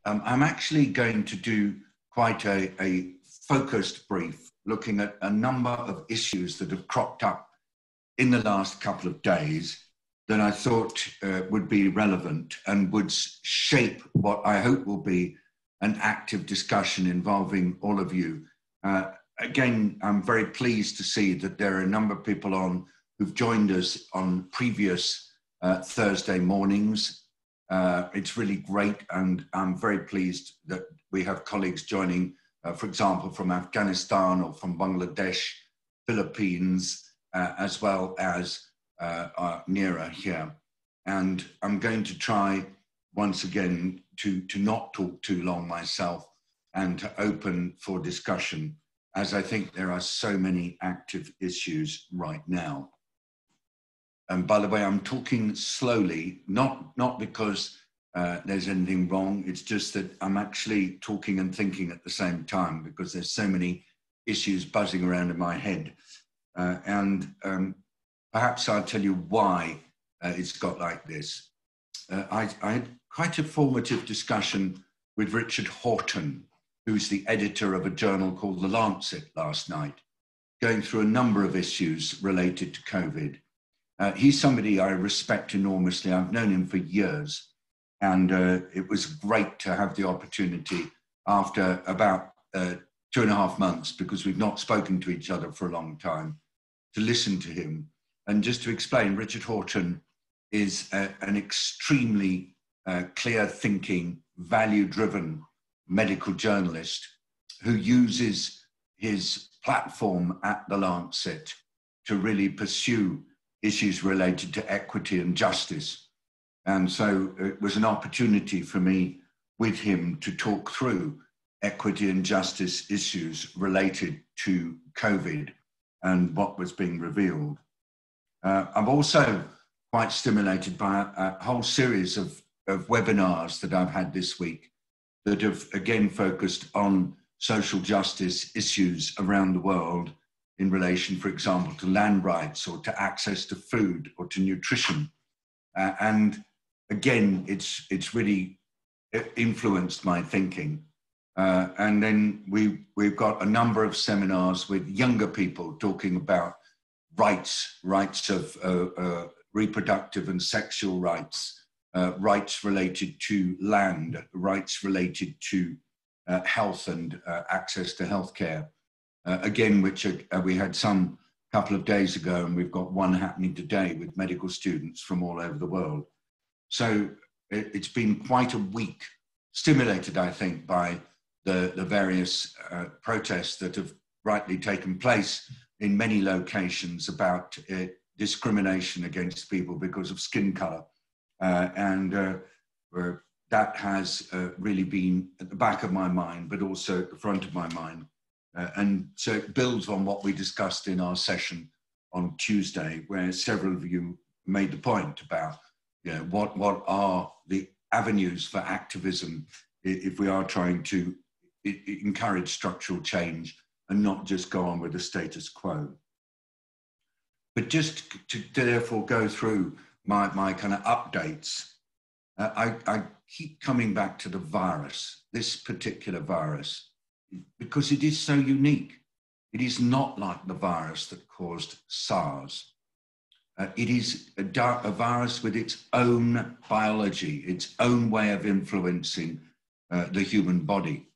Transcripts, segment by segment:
I'm actually going to do quite a focused brief looking at a number of issues that have cropped up in the last couple of days that I thought would be relevant and would shape what I hope will be an active discussion involving all of you. Again, I'm very pleased to see that there are a number of people on who've joined us on previous Thursday mornings. It's really great, and I'm very pleased that we have colleagues joining, for example, from Afghanistan or from Bangladesh, Philippines, as well as Nira here. And I'm going to try once again to not talk too long myself and to open for discussion, as I think there are so many active issues right now. And by the way, I'm talking slowly, not because there's anything wrong. It's just that I'm actually talking and thinking at the same time because there's so many issues buzzing around in my head. Perhaps I'll tell you why it's got like this. I had quite a formative discussion with Richard Horton, who's the editor of a journal called The Lancet last night, going through a number of issues related to COVID. He's somebody I respect enormously. I've known him for years, and it was great to have the opportunity after about 2.5 months, because we've not spoken to each other for a long time, to listen to him. And just to explain, Richard Horton is an extremely clear-thinking, value-driven medical journalist who uses his platform at The Lancet to really pursue issues related to equity and justice. And so it was an opportunity for me with him to talk through equity and justice issues related to COVID and what was being revealed. I'm also quite stimulated by a whole series of webinars that I've had this week that have again focused on social justice issues around the world in relation, for example, to land rights or to access to food or to nutrition. And again, it's really influenced my thinking. And then we've got a number of seminars with younger people talking about rights of reproductive and sexual rights, rights related to land, rights related to health and access to healthcare. Again, which we had some couple of days ago, and we've got one happening today with medical students from all over the world. So it's been quite a week, stimulated, I think, by the various protests that have rightly taken place in many locations about discrimination against people because of skin color. And that has really been at the back of my mind, but also at the front of my mind. And so it builds on what we discussed in our session on Tuesday, where several of you made the point about, what are the avenues for activism if we are trying to encourage structural change and not just go on with the status quo. But just to therefore go through my kind of updates, I keep coming back to the virus, this particular virus, because it is so unique. It is not like the virus that caused SARS. It is a virus with its own biology, its own way of influencing the human body.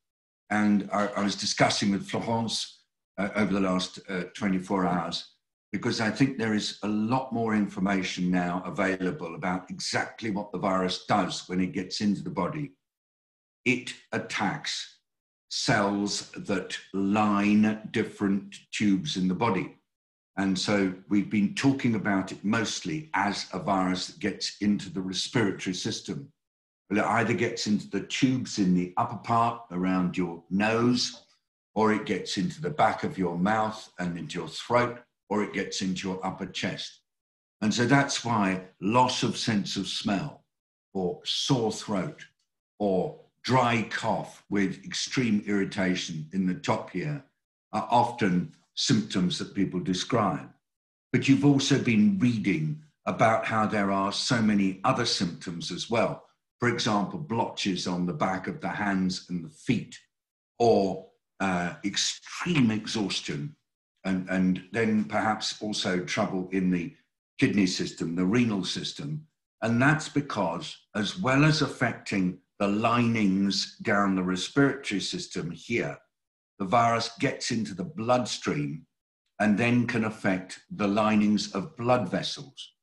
And I was discussing with Florence over the last 24 hours, because I think there is a lot more information now available about exactly what the virus does when it gets into the body. It attacks cells that line different tubes in the body. And so we've been talking about it mostly as a virus that gets into the respiratory system. Well, it either gets into the tubes in the upper part around your nose, or it gets into the back of your mouth and into your throat, or it gets into your upper chest. And so that's why loss of sense of smell, or sore throat, or dry cough with extreme irritation in the top here are often symptoms that people describe. But you've also been reading about how there are so many other symptoms as well, for example, blotches on the back of the hands and the feet, or extreme exhaustion, and then perhaps also trouble in the kidney system, the renal system. And that's because, as well as affecting the linings down the respiratory system here, the virus gets into the bloodstream and then can affect the linings of blood vessels.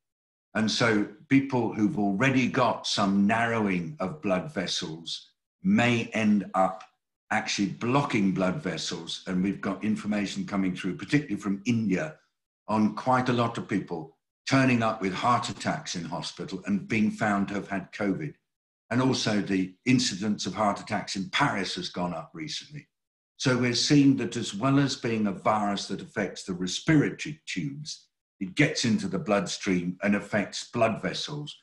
And so people who've already got some narrowing of blood vessels may end up actually blocking blood vessels. And we've got information coming through, particularly from India, on quite a lot of people turning up with heart attacks in hospital and being found to have had COVID. And also the incidence of heart attacks in Paris has gone up recently. So we're seeing that as well as being a virus that affects the respiratory tubes, it gets into the bloodstream and affects blood vessels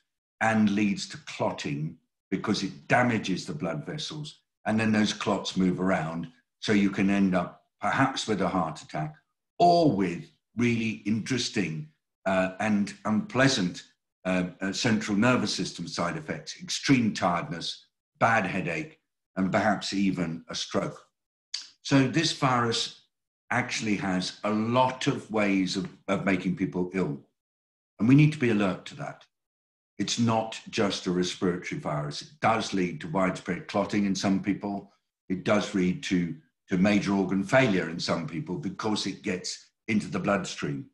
and leads to clotting because it damages the blood vessels. And then those clots move around. So you can end up perhaps with a heart attack or with really interesting and unpleasant central nervous system side effects, extreme tiredness, bad headache, and perhaps even a stroke. So this virus actually has a lot of ways of making people ill. And we need to be alert to that. It's not just a respiratory virus. It does lead to widespread clotting in some people. It does lead to major organ failure in some people because it gets into the bloodstream.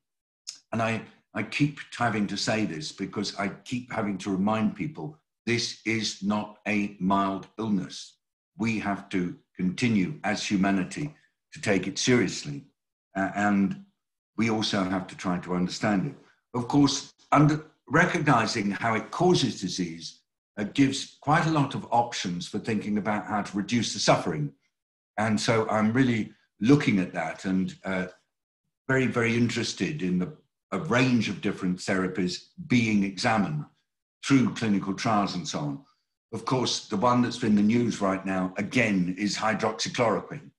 And I keep having to say this because I keep having to remind people this is not a mild illness. We have to continue as humanity to take it seriously. And we also have to try to understand it. Of course, recognizing how it causes disease gives quite a lot of options for thinking about how to reduce the suffering. And so I'm really looking at that and very, very interested in a range of different therapies being examined through clinical trials and so on. Of course, the one that's in the news right now, again, is hydroxychloroquine,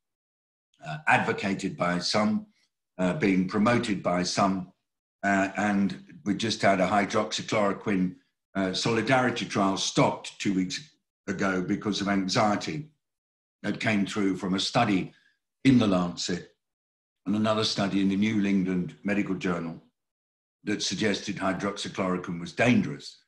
advocated by some, being promoted by some, and we just had a hydroxychloroquine solidarity trial stopped 2 weeks ago because of anxiety that came through from a study in the Lancet and another study in the New England Medical Journal that suggested hydroxychloroquine was dangerous.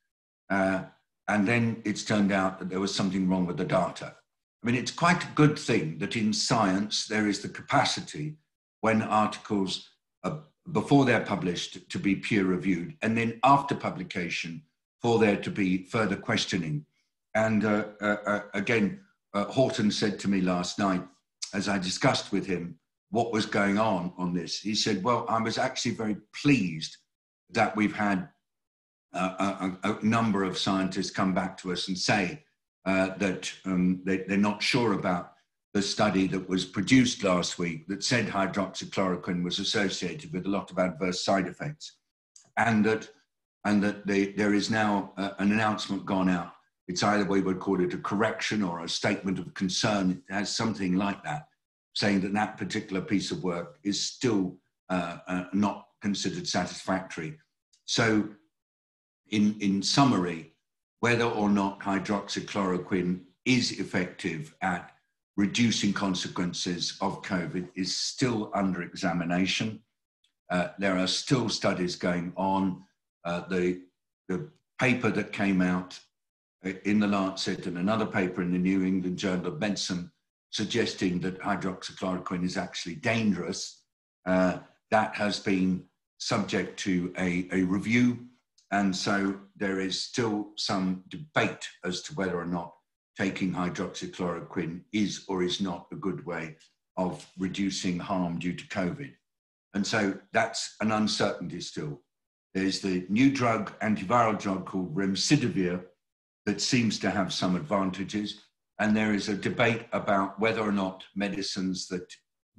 And then it's turned out that there was something wrong with the data. I mean, it's quite a good thing that in science, there is the capacity when articles, before they're published, to be peer reviewed, and then after publication, for there to be further questioning. And again, Horton said to me last night, as I discussed with him what was going on this, he said, well, I was actually very pleased that we've had a number of scientists come back to us and say that they're not sure about the study that was produced last week that said hydroxychloroquine was associated with a lot of adverse side effects, and that there is now an announcement gone out. It's either we would call it a correction or a statement of concern. It has something like that, saying that that particular piece of work is still not considered satisfactory. So in summary, whether or not hydroxychloroquine is effective at reducing consequences of COVID is still under examination. There are still studies going on. The paper that came out in the Lancet and another paper in the New England Journal of Medicine suggesting that hydroxychloroquine is actually dangerous, that has been subject to a review. And so there is still some debate as to whether or not taking hydroxychloroquine is or is not a good way of reducing harm due to COVID. And so that's an uncertainty still. There's the new drug, antiviral drug called remdesivir that seems to have some advantages. And there is a debate about whether or not medicines that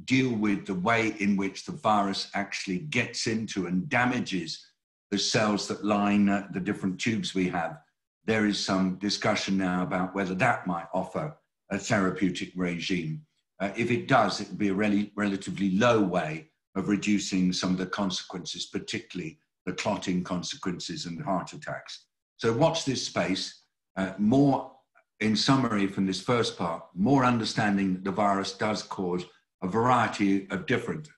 deal with the way in which the virus actually gets into and damages the cells that line the different tubes we have. There is some discussion now about whether that might offer a therapeutic regime. If it does, it would be a relatively low way of reducing some of the consequences, particularly the clotting consequences and heart attacks. So watch this space. More, in summary from this first part, more understanding that the virus does cause a variety of different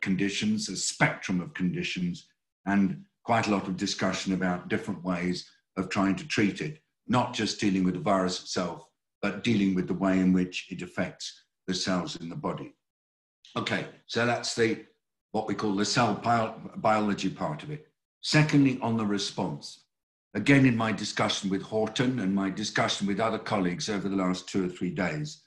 conditions, a spectrum of conditions, and quite a lot of discussion about different ways of trying to treat it, not just dealing with the virus itself, but dealing with the way in which it affects the cells in the body. Okay, so that's what we call the cell biology part of it. Secondly, on the response. Again, in my discussion with Horton and my discussion with other colleagues over the last 2 or 3 days,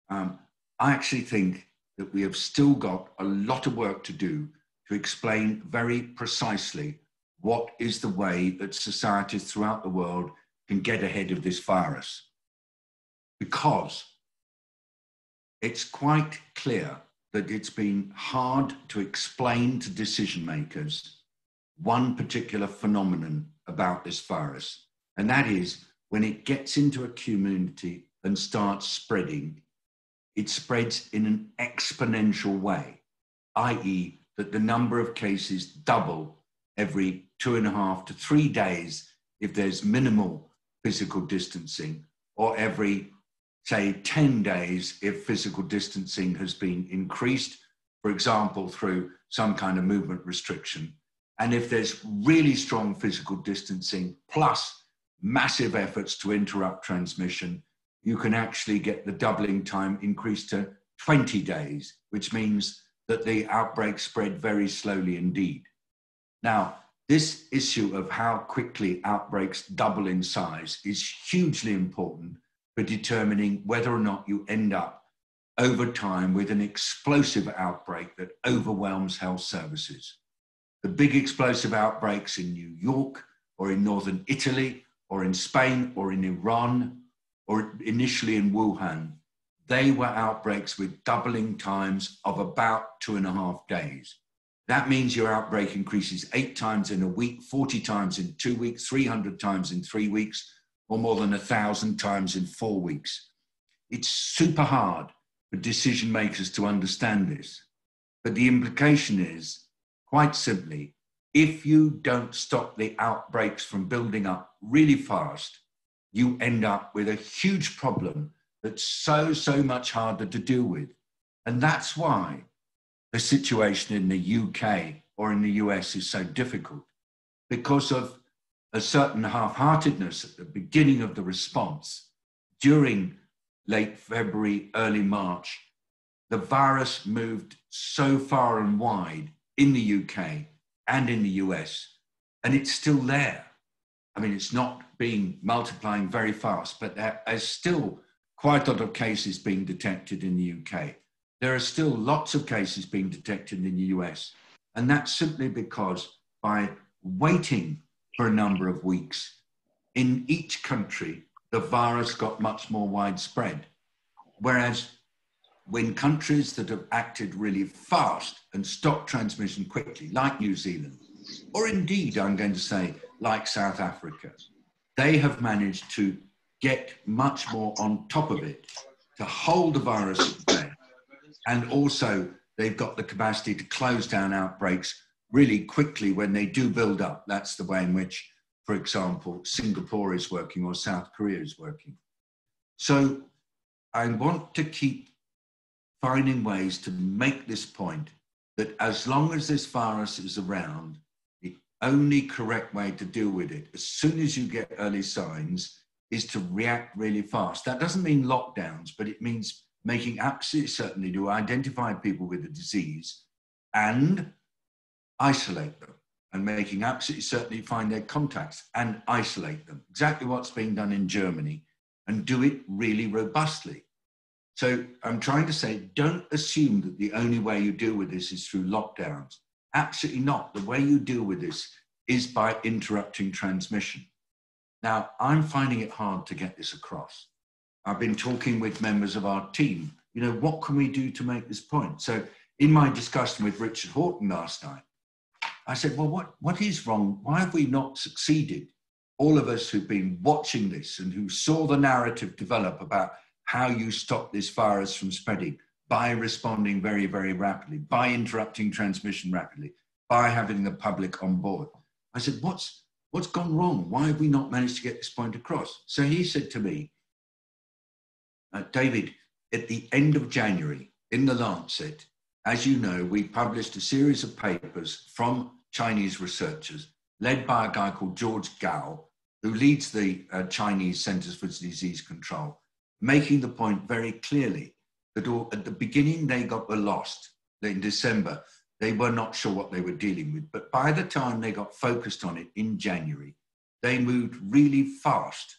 I actually think that we have still got a lot of work to do to explain very precisely what is the way that societies throughout the world can get ahead of this virus. Because it's quite clear that it's been hard to explain to decision makers one particular phenomenon about this virus, and that is when it gets into a community and starts spreading, it spreads in an exponential way, i.e. that the number of cases double every 2.5 to 3 days if there's minimal physical distancing, or every, say, 10 days if physical distancing has been increased, for example, through some kind of movement restriction. And if there's really strong physical distancing plus massive efforts to interrupt transmission, you can actually get the doubling time increased to 20 days, which means that the outbreak spread very slowly indeed. Now, this issue of how quickly outbreaks double in size is hugely important for determining whether or not you end up over time with an explosive outbreak that overwhelms health services. The big explosive outbreaks in New York or in northern Italy or in Spain or in Iran or initially in Wuhan, they were outbreaks with doubling times of about 2.5 days. That means your outbreak increases 8 times in a week, 40 times in 2 weeks, 300 times in 3 weeks, or more than 1,000 times in 4 weeks. It's super hard for decision makers to understand this. But the implication is, quite simply, if you don't stop the outbreaks from building up really fast, you end up with a huge problem that's so much harder to deal with. And that's why the situation in the UK or in the US is so difficult, because of a certain half-heartedness at the beginning of the response. During late February, early March, the virus moved so far and wide in the UK and in the US, and it's still there. I mean, it's not multiplying very fast, but there is still quite a lot of cases being detected in the UK. There are still lots of cases being detected in the US, and that's simply because by waiting for a number of weeks, in each country, the virus got much more widespread. Whereas when countries that have acted really fast and stopped transmission quickly, like New Zealand, or indeed, I'm going to say, like South Africa, they have managed to get much more on top of it, to hold the virus at bay. And also, they've got the capacity to close down outbreaks really quickly when they do build up. That's the way in which, for example, Singapore is working or South Korea is working. So I want to keep finding ways to make this point that as long as this virus is around, the only correct way to deal with it, as soon as you get early signs, is to react really fast. That doesn't mean lockdowns, but it means making absolutely certainly to identify people with the disease and isolate them, and making absolutely certainly find their contacts and isolate them. Exactly what's being done in Germany, and do it really robustly. So I'm trying to say, don't assume that the only way you deal with this is through lockdowns. Absolutely not. The way you deal with this is by interrupting transmission. Now, I'm finding it hard to get this across. I've been talking with members of our team. You know, what can we do to make this point? So in my discussion with Richard Horton last night, I said, well, what is wrong? Why have we not succeeded? All of us who've been watching this and who saw the narrative develop about how you stop this virus from spreading by responding very, very rapidly, by interrupting transmission rapidly, by having the public on board. I said, what's what's gone wrong? Why have we not managed to get this point across? So he said to me, David, at the end of January in the Lancet, as you know, we published a series of papers from Chinese researchers led by a guy called George Gao, who leads the Chinese Centers for Disease Control, making the point very clearly that at the beginning they were lost. In December, they were not sure what they were dealing with. But by the time they got focused on it in January, they moved really fast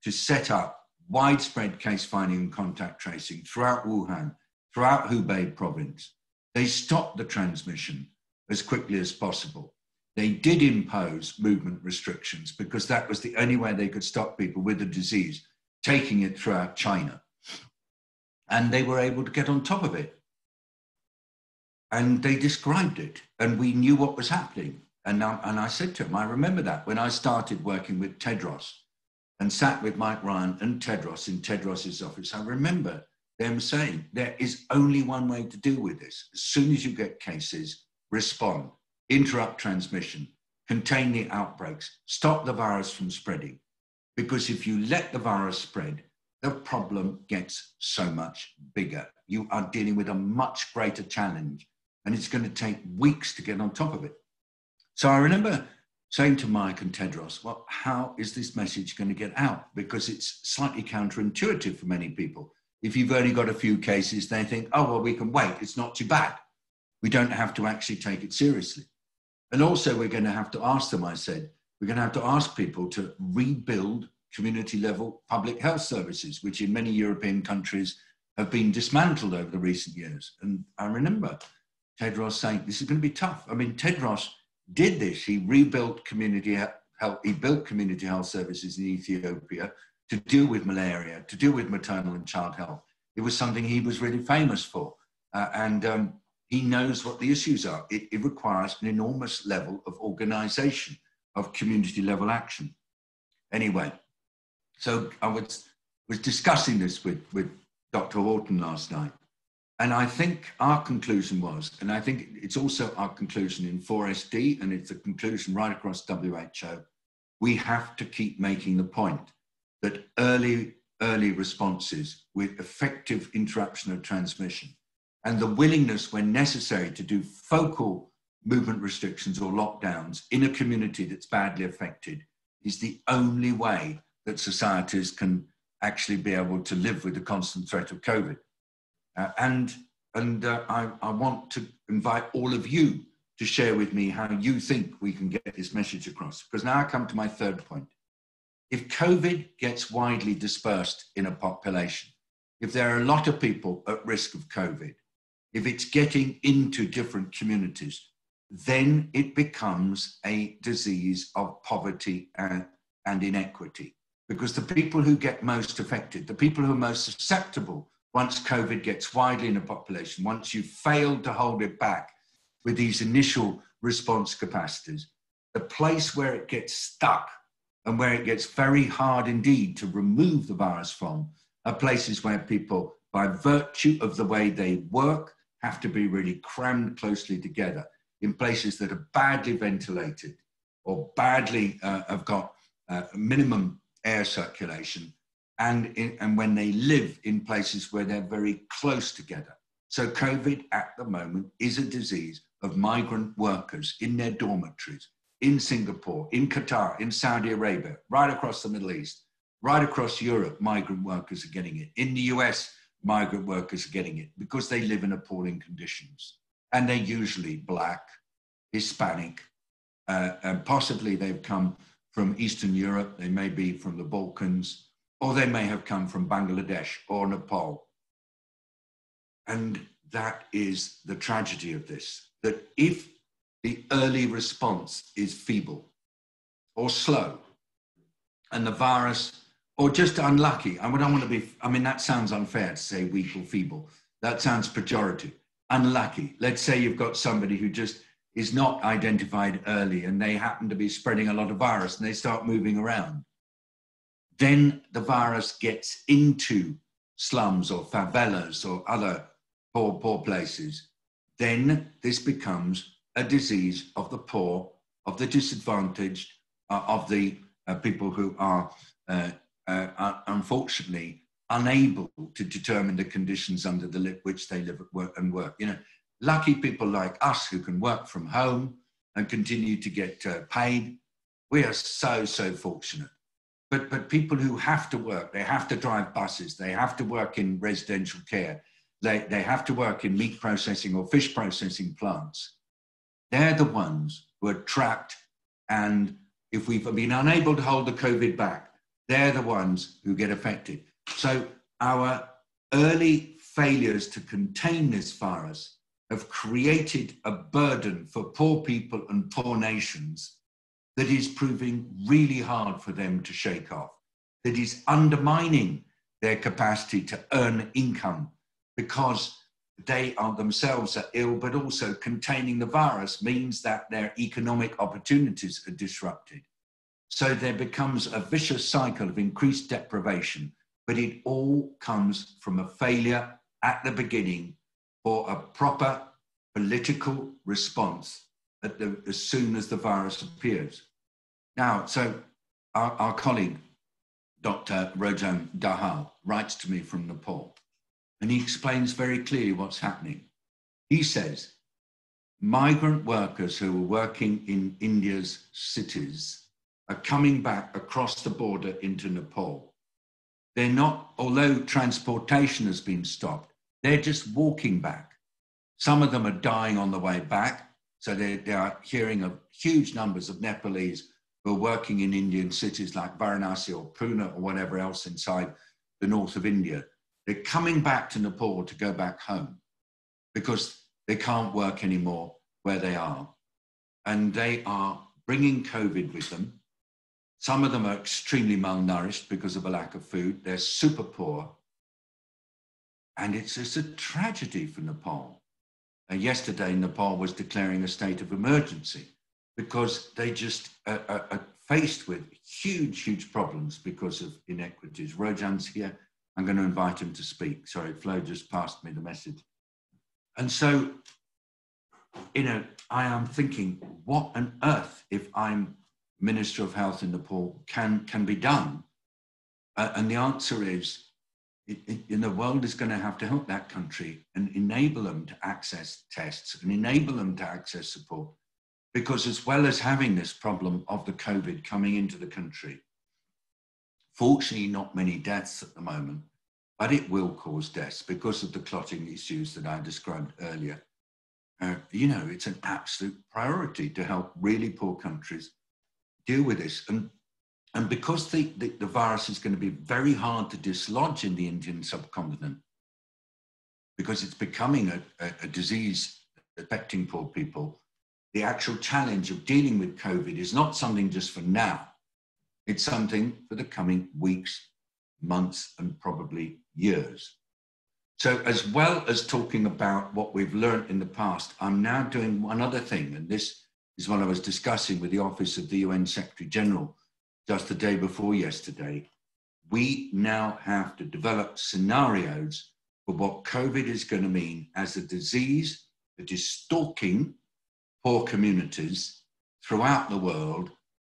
to set up widespread case finding and contact tracing throughout Wuhan, throughout Hubei province. They stopped the transmission as quickly as possible. They did impose movement restrictions because that was the only way they could stop people with the disease taking it throughout China. And they were able to get on top of it. And they described it, and we knew what was happening. And I said to him, I remember that when I started working with Tedros and sat with Mike Ryan and Tedros in Tedros's office, I remember them saying, there is only one way to deal with this. As soon as you get cases, respond, interrupt transmission, contain the outbreaks, stop the virus from spreading. Because if you let the virus spread, the problem gets so much bigger. You are dealing with a much greater challenge, and it's going to take weeks to get on top of it. So I remember saying to Mike and Tedros, well, how is this message going to get out? Because it's slightly counterintuitive for many people. If you've only got a few cases, they think, oh, well, we can wait. It's not too bad. We don't have to actually take it seriously. And also we're going to have to ask them, I said, we're going to have to ask people to rebuild community level public health services, which in many European countries have been dismantled over the recent years. And I remember Tedros saying, this is going to be tough. I mean, Tedros did this. He rebuilt community health. He built community health services in Ethiopia to deal with malaria, to deal with maternal and child health. It was something he was really famous for. And he knows what the issues are. It requires an enormous level of organization, of community level action. Anyway, so I was discussing this with Dr. Horton last night. And I think our conclusion was, and I think it's also our conclusion in 4SD, and it's a conclusion right across WHO, we have to keep making the point that early responses with effective interruption of transmission and the willingness when necessary to do focal movement restrictions or lockdowns in a community that's badly affected is the only way that societies can actually be able to live with the constant threat of COVID. And I want to invite all of you to share with me how you think we can get this message across. Because now I come to my third point. If COVID gets widely dispersed in a population, if there are a lot of people at risk of COVID, if it's getting into different communities, then it becomes a disease of poverty and inequity. Because the people who get most affected, the people who are most susceptible once COVID gets widely in a population, once you've failed to hold it back with these initial response capacities, the place where it gets stuck and where it gets very hard indeed to remove the virus from are places where people, by virtue of the way they work, have to be really crammed closely together in places that are badly ventilated or badly have got minimum air circulation, and when they live in places where they're very close together. So COVID at the moment is a disease of migrant workers in their dormitories, in Singapore, in Qatar, in Saudi Arabia, right across the Middle East, right across Europe, migrant workers are getting it. In the US, migrant workers are getting it because they live in appalling conditions. And they're usually Black, Hispanic, and possibly they've come from Eastern Europe, they may be from the Balkans, or they may have come from Bangladesh or Nepal. And that is the tragedy of this, that if the early response is feeble or slow, and the virus, or just unlucky, I don't want to be, I mean, that sounds unfair to say weak or feeble. That sounds pejorative. Unlucky. Let's say you've got somebody who just is not identified early and they happen to be spreading a lot of virus and they start moving around. Then the virus gets into slums or favelas or other poor places. Then this becomes a disease of the poor, of the disadvantaged, of the people who are unfortunately unable to determine the conditions under which they live and work. You know, lucky people like us who can work from home and continue to get paid, we are so fortunate. But people who have to work, they have to drive buses, they have to work in residential care, they have to work in meat processing or fish processing plants. They're the ones who are trapped, and if we've been unable to hold the COVID back, they're the ones who get affected. So our early failures to contain this virus have created a burden for poor people and poor nations that is proving really hard for them to shake off, that is undermining their capacity to earn income because they are themselves ill, but also containing the virus means that their economic opportunities are disrupted. So there becomes a vicious cycle of increased deprivation, but it all comes from a failure at the beginning for a proper political response as soon as the virus appears. Now, so our colleague, Dr. Rojan Dahal, writes to me from Nepal, and he explains very clearly what's happening. He says, migrant workers who are working in India's cities are coming back across the border into Nepal. They're not, although transportation has been stopped, they're just walking back. Some of them are dying on the way back. So they are hearing of huge numbers of Nepalese who are working in Indian cities like Varanasi or Pune or whatever else inside the north of India. They're coming back to Nepal to go back home because they can't work anymore where they are. And they are bringing COVID with them. Some of them are extremely malnourished because of a lack of food. They're super poor. And it's a tragedy for Nepal. Yesterday, Nepal was declaring a state of emergency because they just are faced with huge problems because of inequities. Rojan's here. I'm going to invite him to speak. Sorry, Flo just passed me the message. And so, you know, I am thinking, what on earth, if I'm Minister of Health in Nepal, can be done? And the answer is, the world is going to have to help that country and enable them to access tests and enable them to access support. Because as well as having this problem of the COVID coming into the country, fortunately not many deaths at the moment, but it will cause deaths because of the clotting issues that I described earlier. You know, it's an absolute priority to help really poor countries deal with this. And because the virus is going to be very hard to dislodge in the Indian subcontinent, because it's becoming a disease affecting poor people, the actual challenge of dealing with COVID is not something just for now. It's something for the coming weeks, months, and probably years. So as well as talking about what we've learned in the past, I'm now doing one other thing, and this is what I was discussing with the Office of the UN Secretary General just the day before yesterday. We now have to develop scenarios for what COVID is going to mean as a disease that is stalking poor communities throughout the world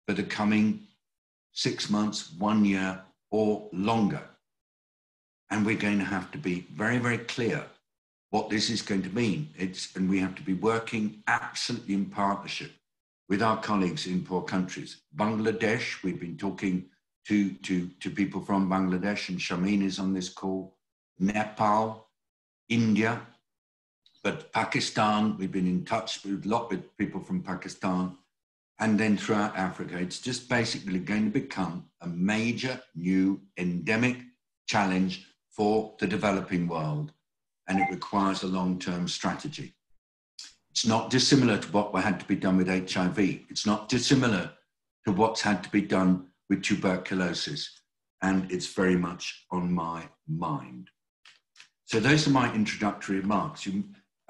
for the coming 6 months, 1 year, or longer. And we're going to have to be very clear what this is going to mean. And we have to be working absolutely in partnership with our colleagues in poor countries. Bangladesh, we've been talking to people from Bangladesh, and Shamin is on this call. Nepal, India, but Pakistan, we've been in touch with a lot with people from Pakistan, and then throughout Africa. It's just basically going to become a major new endemic challenge for the developing world, and it requires a long-term strategy. It's not dissimilar to what had to be done with HIV. It's not dissimilar to what's had to be done with tuberculosis, and it's very much on my mind. So those are my introductory remarks.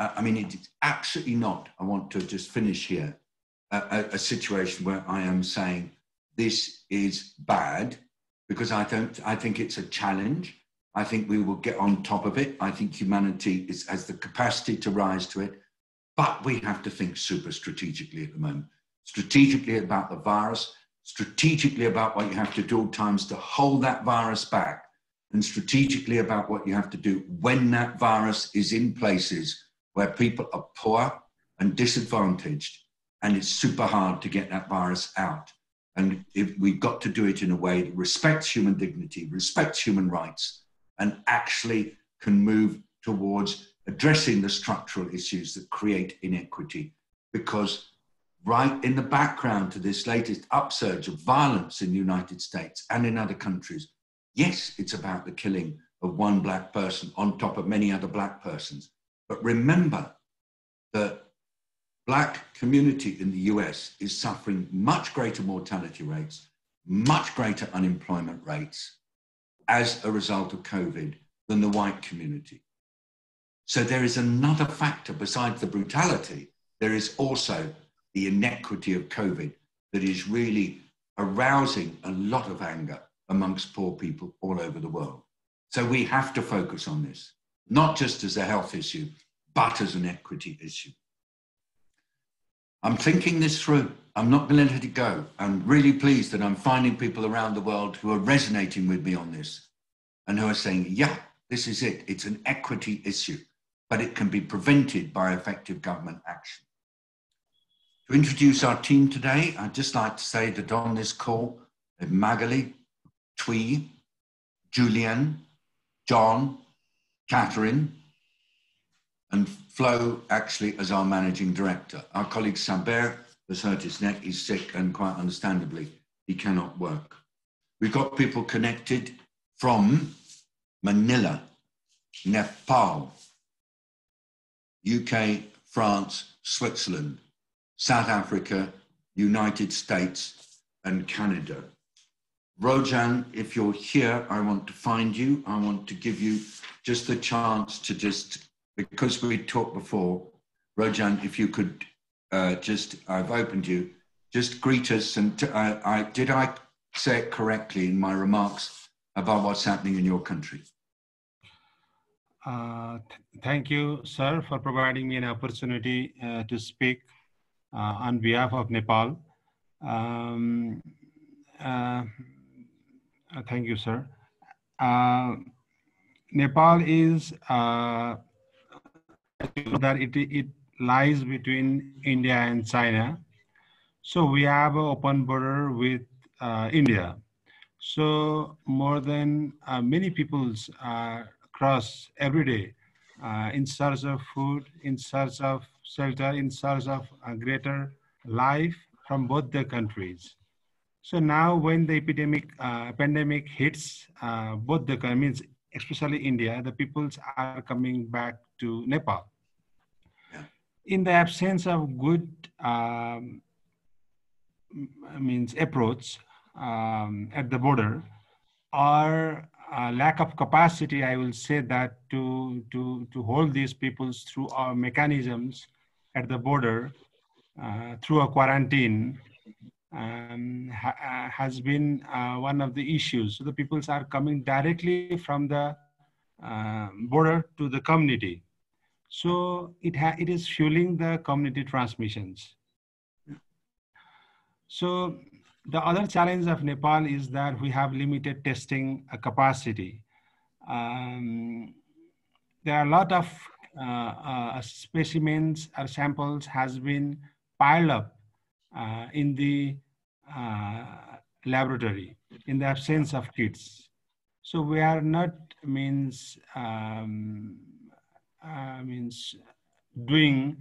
I mean, it's absolutely not, I want to just finish here, a situation where I am saying this is bad, because I think it's a challenge. I think we will get on top of it. I think humanity has the capacity to rise to it, but we have to think super strategically at the moment. Strategically about the virus, strategically about what you have to do at times to hold that virus back, and strategically about what you have to do when that virus is in places where people are poor and disadvantaged, and it's super hard to get that virus out. And we've got to do it in a way that respects human dignity, respects human rights, and actually can move towards addressing the structural issues that create inequity. Because right in the background to this latest upsurge of violence in the United States and in other countries, yes, it's about the killing of one black person on top of many other black persons. But remember that black community in the US is suffering much greater mortality rates, much greater unemployment rates as a result of COVID than the white community. So there is another factor besides the brutality. There is also the inequity of COVID that is really arousing a lot of anger amongst poor people all over the world. So we have to focus on this, not just as a health issue, but as an equity issue. I'm thinking this through. I'm not going to let it go. I'm really pleased that I'm finding people around the world who are resonating with me on this and who are saying, yeah, this is it. It's an equity issue, but it can be prevented by effective government action. To introduce our team today, I'd just like to say that on this call, Magali, Twee, Julian, John, Catherine, and Flo actually as our managing director. Our colleague Saber has hurt his neck, he's sick, and quite understandably, he cannot work. We've got people connected from Manila, Nepal, UK, France, Switzerland, South Africa, United States, and Canada. Rojan, if you're here, I want to find you. I want to give you just the chance to because we talked before, Rojan, if you could I've opened you, just greet us. And did I say it correctly in my remarks about what's happening in your country? Thank you, sir, for providing me an opportunity to speak on behalf of Nepal. Thank you, sir. Nepal is that it lies between India and China. So we have an open border with India. So more than many peoples cross every day in search of food, in search of shelter, in search of a greater life from both the countries. So now when the pandemic hits both the countries, especially India, the peoples are coming back to Nepal. Yeah. In the absence of good approach at the border, or lack of capacity, I will say that to hold these peoples through our mechanisms at the border through a quarantine has been one of the issues. So the peoples are coming directly from the border to the community. So it is fueling the community transmissions. So the other challenge of Nepal is that we have limited testing capacity. There are a lot of specimens or samples has been piled up in the laboratory in the absence of kits. So we are not doing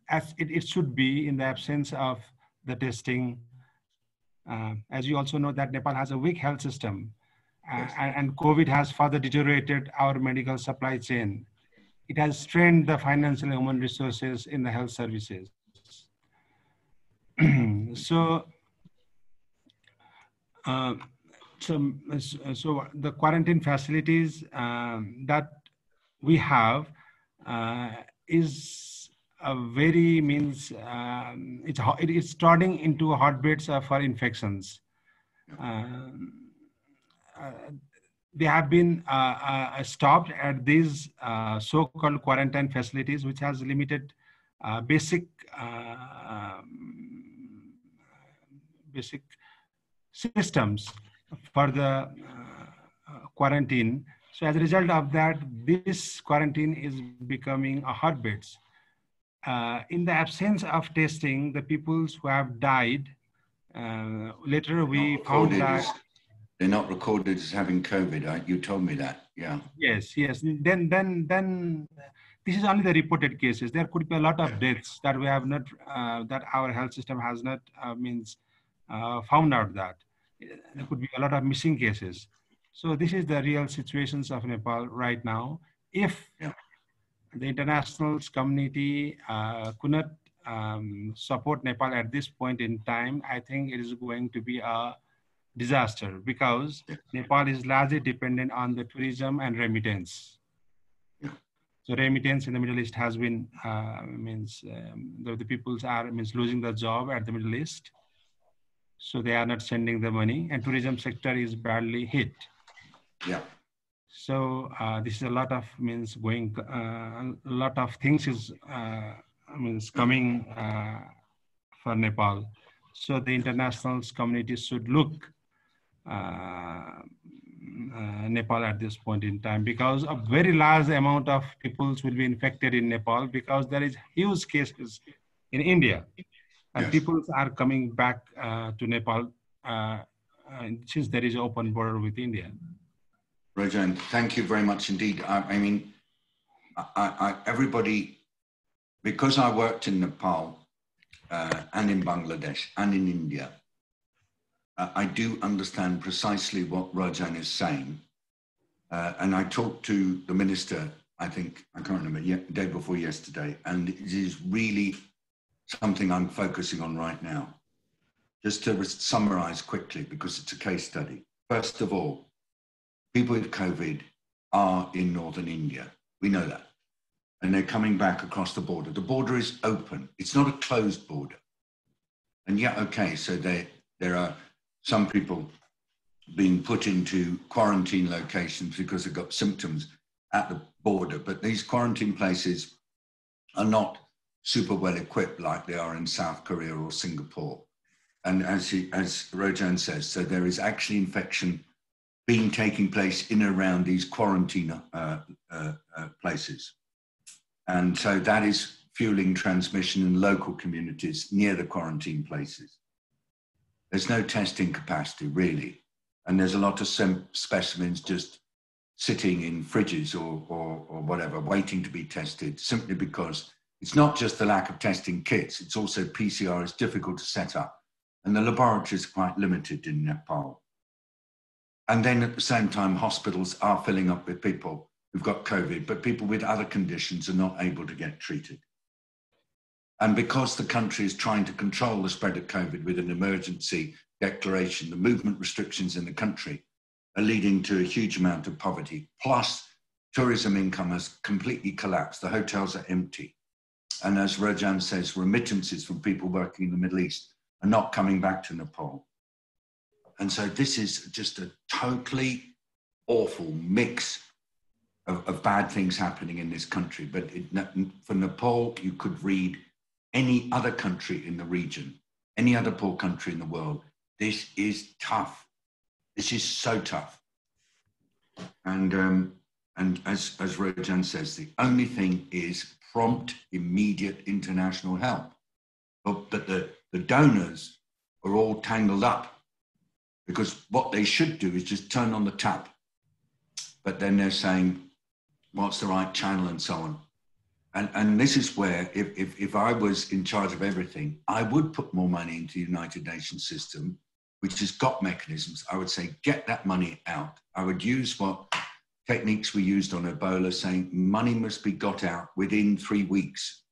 as it should be in the absence of the testing. As you also know that Nepal has a weak health system, and COVID has further deteriorated our medical supply chain. It has strained the financial and human resources in the health services. So the quarantine facilities that we have is a very it's turning into hotbeds for infections. They have been stopped at these so-called quarantine facilities, which has limited basic basic systems for the quarantine. So as a result of that, this quarantine is becoming a hotbed. In the absence of testing, the people who have died, later we found that they're not recorded as having COVID. You told me that, yeah. Yes. Then this is only the reported cases. There could be a lot of deaths that we have not, that our health system has not found out that. There could be a lot of missing cases. So this is the real situations of Nepal right now. If the international community could not support Nepal at this point in time, I think it is going to be a disaster, because Nepal is largely dependent on the tourism and remittance. So remittance in the Middle East has been, the peoples are losing the job at the Middle East. So they are not sending the money, and tourism sector is badly hit. Yeah. So this is a lot of a lot of things is coming for Nepal. So the international community should look Nepal at this point in time, because a very large amount of people will be infected in Nepal, because there is huge cases in India, and people are coming back to Nepal since there is an open border with India. Rojan, thank you very much indeed. I mean, everybody, because I worked in Nepal and in Bangladesh and in India, I do understand precisely what Rojan is saying. And I talked to the minister, I can't remember, day before yesterday, and it is really something I'm focusing on right now. Just to summarize quickly, because it's a case study. First of all, people with COVID are in northern India. We know that. And they're coming back across the border. The border is open. It's not a closed border. And so there are some people being put into quarantine locations because they've got symptoms at the border. But these quarantine places are not super well equipped like they are in South Korea or Singapore. And as Rojan says, so there is actually infection taking place in and around these quarantine places. And so that is fueling transmission in local communities near the quarantine places. There's no testing capacity, really. And there's a lot of specimens just sitting in fridges or whatever, waiting to be tested, simply because it's not just the lack of testing kits, it's also PCR is difficult to set up. And the laboratories are quite limited in Nepal. And then at the same time, hospitals are filling up with people who've got COVID, but people with other conditions are not able to get treated. And because the country is trying to control the spread of COVID with an emergency declaration, the movement restrictions in the country are leading to a huge amount of poverty. Plus, tourism income has completely collapsed. The hotels are empty. And as Rojan says, remittances from people working in the Middle East are not coming back to Nepal. And so this is just a totally awful mix of bad things happening in this country. But for Nepal, you could read any other country in the region, any other poor country in the world. This is tough. This is so tough. And as Rojan says, the only thing is prompt, immediate international help. But the donors are all tangled up, because what they should do is just turn on the tap. But then they're saying, what's the right channel and so on. And this is where, if I was in charge of everything, I would put more money into the United Nations system, which has got mechanisms. I would say, get that money out. I would use what techniques we used on Ebola, saying money must be got out within 3 weeks,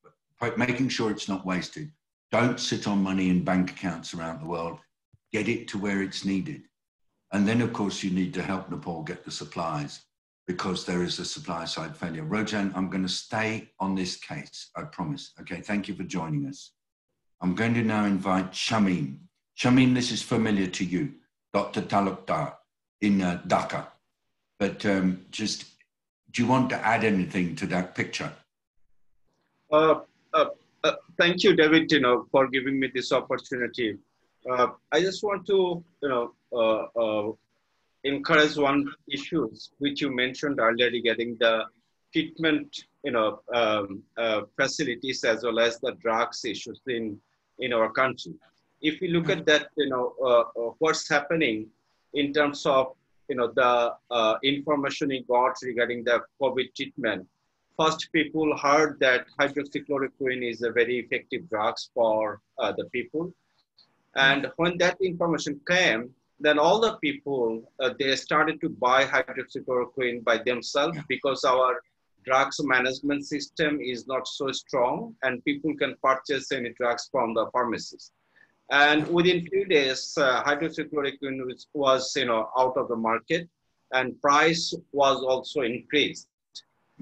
making sure it's not wasted. Don't sit on money in bank accounts around the world. Get it to where it's needed. And then, of course, you need to help Nepal get the supplies, because there is a supply side failure. Rojan, I'm going to stay on this case, I promise. Okay, thank you for joining us. I'm going to now invite Shamim. Shamim, this is familiar to you, Dr. Talukdar in Dhaka. But do you want to add anything to that picture? Thank you, David, for giving me this opportunity. I just want to, encourage one issue which you mentioned earlier regarding the treatment, facilities as well as the drugs issues in our country. If we look at that, what's happening in terms of, the information we got regarding the COVID treatment. First, people heard that hydroxychloroquine is a very effective drug for the people. And when that information came, then all the people, they started to buy hydroxychloroquine by themselves because our drugs management system is not so strong and people can purchase any drugs from the pharmacies. And within few days, hydroxychloroquine was out of the market and price was also increased.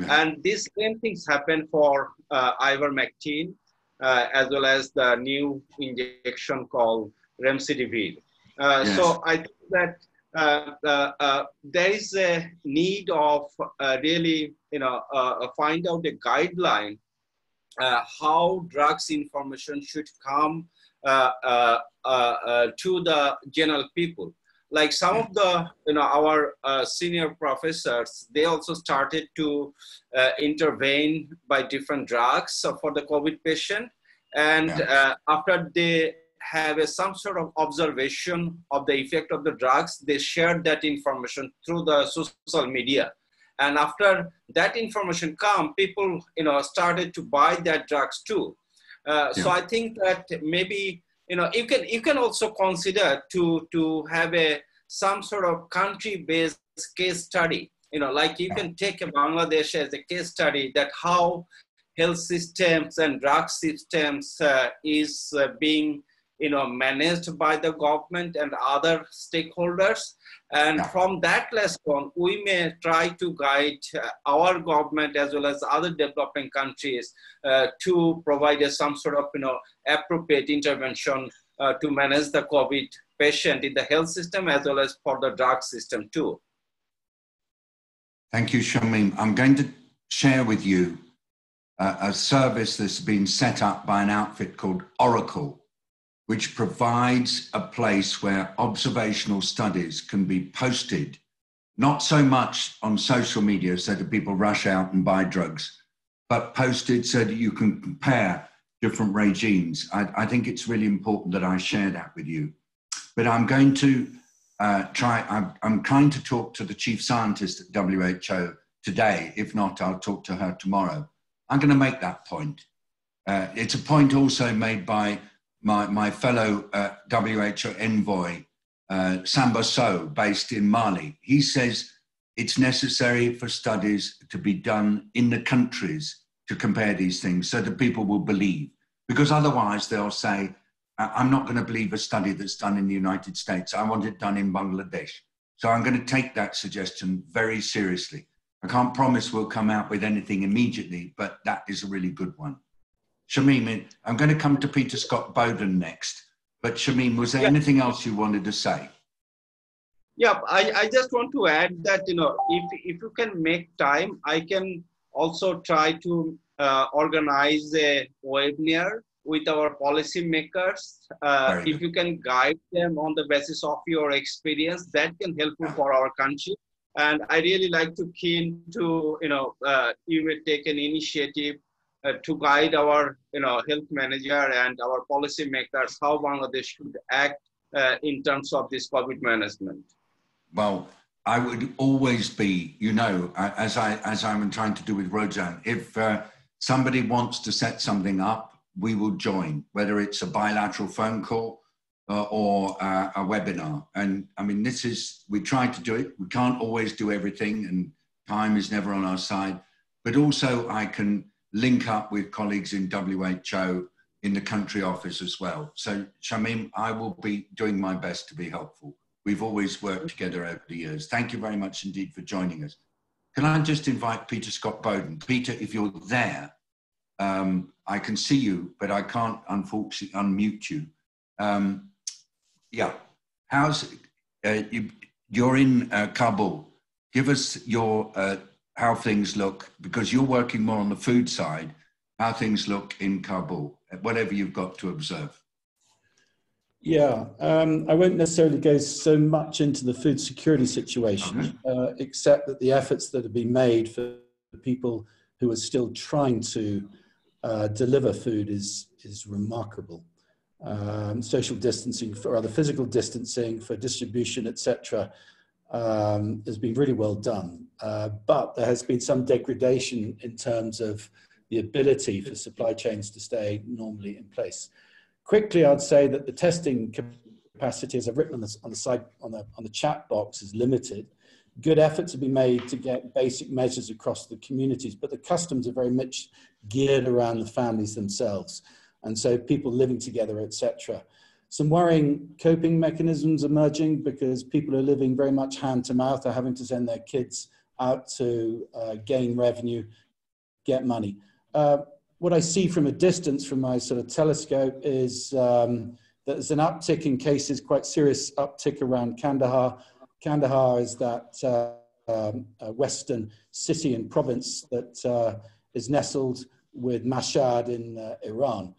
And these same things happen for ivermectin, as well as the new injection called remdesivir. So I think that there is a need of really, find out a guideline how drugs information should come to the general people. Like some of the, our senior professors, they also started to intervene by different drugs for the COVID patient. And after they have some sort of observation of the effect of the drugs, they shared that information through the social media. And after that information come, people, started to buy that drugs too. So I think that maybe, you can also consider to have some sort of country-based case study. Like you can take Bangladesh as a case study that how health systems and drug systems is being managed by the government and other stakeholders. And from that lesson, we may try to guide our government as well as other developing countries to provide some sort of appropriate intervention to manage the COVID patient in the health system as well as for the drug system too. Thank you, Shamim. I'm going to share with you a service that's been set up by an outfit called Oracle, which provides a place where observational studies can be posted, not so much on social media so that people rush out and buy drugs, but posted so that you can compare different regimes. I think it's really important that I share that with you. But I'm going to I'm trying to talk to the chief scientist at WHO today. If not, I'll talk to her tomorrow. I'm going to make that point. It's a point also made by my fellow WHO envoy, Samba Sow, based in Mali. He says it's necessary for studies to be done in the countries to compare these things so that people will believe. Because otherwise they'll say, I'm not going to believe a study that's done in the United States. I want it done in Bangladesh. So I'm going to take that suggestion very seriously. I can't promise we'll come out with anything immediately, but that is a really good one. Shamim, I'm going to come to Peter Scott-Bowden next. But Shamim, was there anything else you wanted to say? Yeah, I just want to add that, if you can make time, I can also try to organize a webinar with our policymakers. If you can guide them on the basis of your experience, that can help for our country. And I really like to keen to, you will take an initiative to guide our, health manager and our policymakers how Bangladesh should act in terms of this COVID management. Well, I would always be, as I'm trying to do with Rojan, if somebody wants to set something up, we will join, whether it's a bilateral phone call or a webinar. And I mean, we try to do it. We can't always do everything and time is never on our side, but also I can link up with colleagues in WHO in the country office as well. So Shamim, I will be doing my best to be helpful. We've always worked together over the years. Thank you very much indeed for joining us. Can I just invite Peter Scott-Bowden? Peter, if you're there, I can see you, but I can't unfortunately unmute you. How's you're in Kabul? Give us your how things look, because you're working more on the food side. How things look in Kabul, whatever you've got to observe. Yeah, I won't necessarily go so much into the food security situation, except that the efforts that have been made for people who are still trying to deliver food is remarkable. Social distancing, or rather physical distancing for distribution, etc., has been really well done. But there has been some degradation in terms of the ability for supply chains to stay normally in place. Quickly, I'd say that the testing capacity, as I've written on the side on the chat box, is limited. Good efforts have been made to get basic measures across the communities, but the customs are very much geared around the families themselves, and so people living together, etc. Some worrying coping mechanisms emerging because people are living very much hand to mouth, are having to send their kids out to gain revenue, get money. What I see from a distance, from my sort of telescope, is that there's an uptick in cases, quite serious uptick around Kandahar. Kandahar is that western city and province that is nestled with Mashhad in Iran.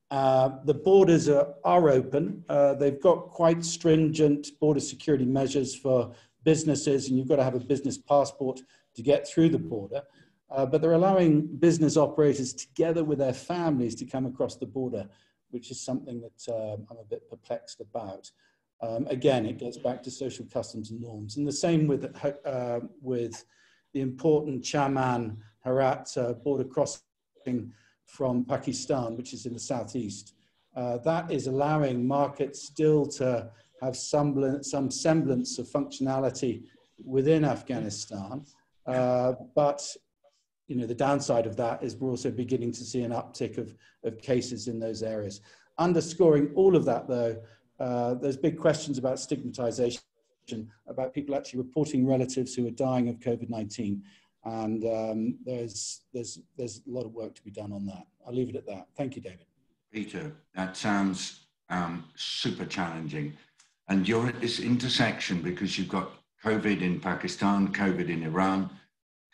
The borders are open. They've got quite stringent border security measures for businesses, and you've got to have a business passport to get through the border. But they're allowing business operators together with their families to come across the border, which is something that I'm a bit perplexed about. Again, it gets back to social customs and norms. And the same with the important Chaman Herat border crossing from Pakistan, which is in the southeast. That is allowing markets still to have some semblance of functionality within Afghanistan. But you know, the downside of that is we're also beginning to see an uptick of cases in those areas. Underscoring all of that, though, there's big questions about stigmatization, about people actually reporting relatives who are dying of COVID-19. And there's a lot of work to be done on that. I'll leave it at that. Thank you, David. Peter, that sounds super challenging. And you're at this intersection because you've got COVID in Pakistan, COVID in Iran,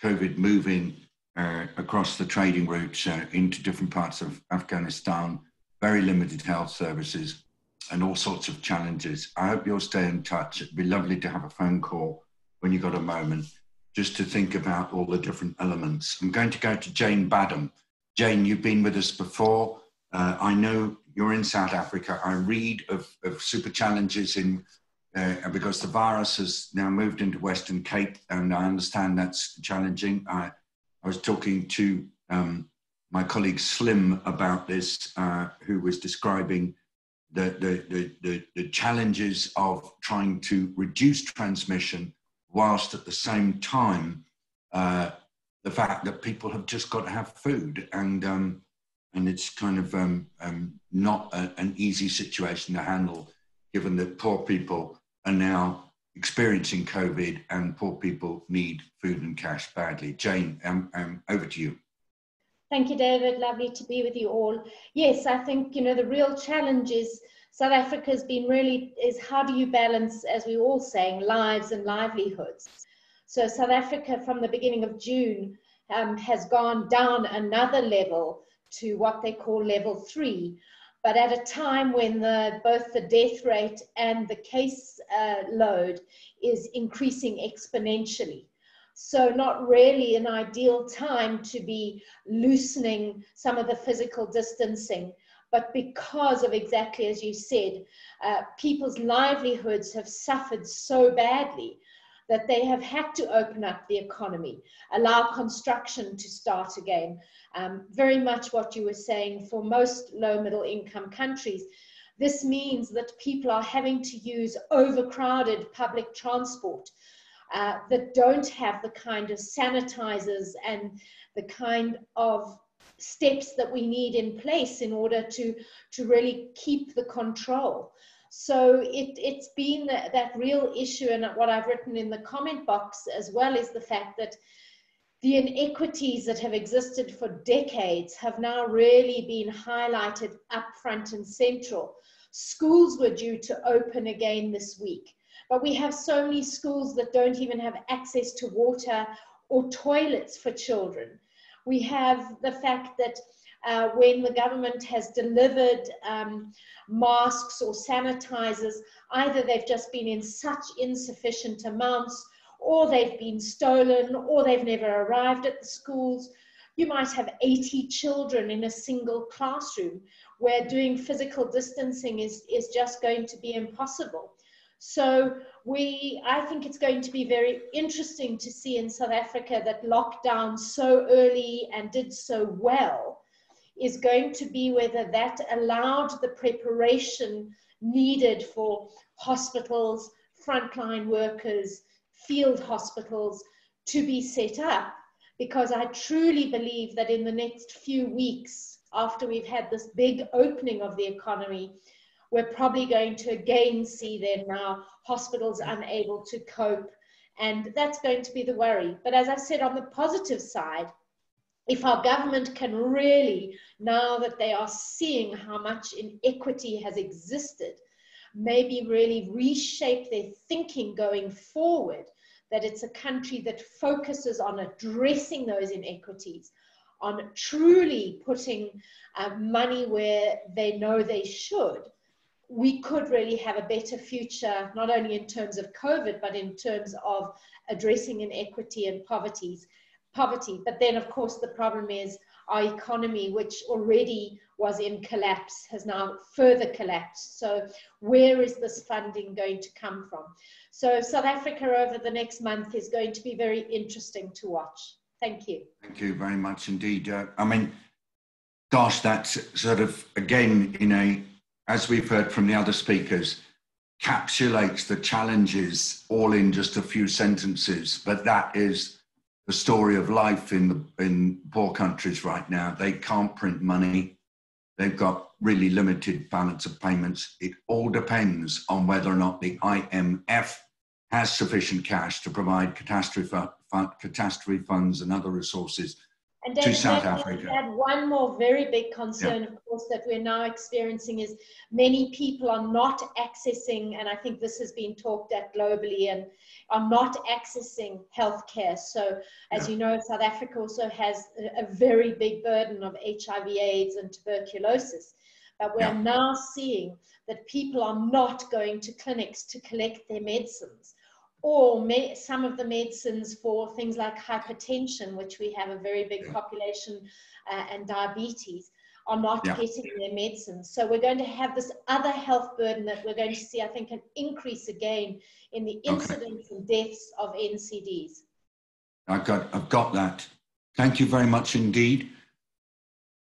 COVID moving across the trading routes into different parts of Afghanistan, very limited health services, and all sorts of challenges. I hope you'll stay in touch. It'd be lovely to have a phone call when you've got a moment, just to think about all the different elements. I'm going to go to Jane Badham. Jane, you've been with us before. I know you're in South Africa. I read of super challenges because the virus has now moved into Western Cape, and I understand that's challenging. I was talking to my colleague Slim about this, who was describing the challenges of trying to reduce transmission, whilst at the same time, the fact that people have just got to have food, and it's kind of not an easy situation to handle, given that poor people are now experiencing COVID and poor people need food and cash badly. Jane, over to you. Thank you, David. Lovely to be with you all. Yes, I think, you know, the real challenge is South Africa has been is how do you balance, as we were all saying, lives and livelihoods. So South Africa from the beginning of June has gone down another level to what they call level 3, but at a time when both the death rate and the case load is increasing exponentially. So not really an ideal time to be loosening some of the physical distancing, but because of exactly as you said, people's livelihoods have suffered so badly that they have had to open up the economy, allow construction to start again. Very much what you were saying for most low middle income countries. This means that people are having to use overcrowded public transport that don't have the kind of sanitizers and the kind of steps that we need in place in order to really keep the control. So it's been that real issue, and what I've written in the comment box as well is the fact that the inequities that have existed for decades have now really been highlighted up front and central. Schools were due to open again this week, but we have so many schools that don't even have access to water or toilets for children. We have the fact that when the government has delivered masks or sanitizers, either they've just been in such insufficient amounts, or they've been stolen, or they've never arrived at the schools. You might have 80 children in a single classroom where doing physical distancing is just going to be impossible. So I think it's going to be very interesting to see in South Africa that lockdown so early and did so well is going to be whether that allowed the preparation needed for hospitals, frontline workers, field hospitals to be set up. Because I truly believe that in the next few weeks, after we've had this big opening of the economy, we're probably going to again see then now hospitals unable to cope. And that's going to be the worry. But as I said, on the positive side, if our government can really, now that they are seeing how much inequity has existed, maybe really reshape their thinking going forward, that it's a country that focuses on addressing those inequities, on truly putting money where they know they should, we could really have a better future, not only in terms of COVID, but in terms of addressing inequity and poverty. But then, of course, the problem is our economy, which already was in collapse, has now further collapsed. So where is this funding going to come from? So South Africa over the next month is going to be very interesting to watch. Thank you. Thank you very much indeed. I mean, gosh, that's sort of, again, as we've heard from the other speakers, capsulates the challenges all in just a few sentences. But that is the story of life in poor countries right now. They can't print money. They've got really limited balance of payments. It all depends on whether or not the IMF has sufficient cash to provide catastrophe funds and other resources and to David, South Africa. Add one more very big concern, of course, that we're now experiencing is many people are not accessing, and I think this has been talked at globally, and are not accessing healthcare. So, as you know, South Africa also has a very big burden of HIV/AIDS and tuberculosis. But we are now seeing that people are not going to clinics to collect their medicines, or some of the medicines for things like hypertension, which we have a very big population, and diabetes, are not getting their medicines. So we're going to have this other health burden that we're going to see, I think, an increase again in the incidence and deaths of NCDs. I've got that. Thank you very much indeed.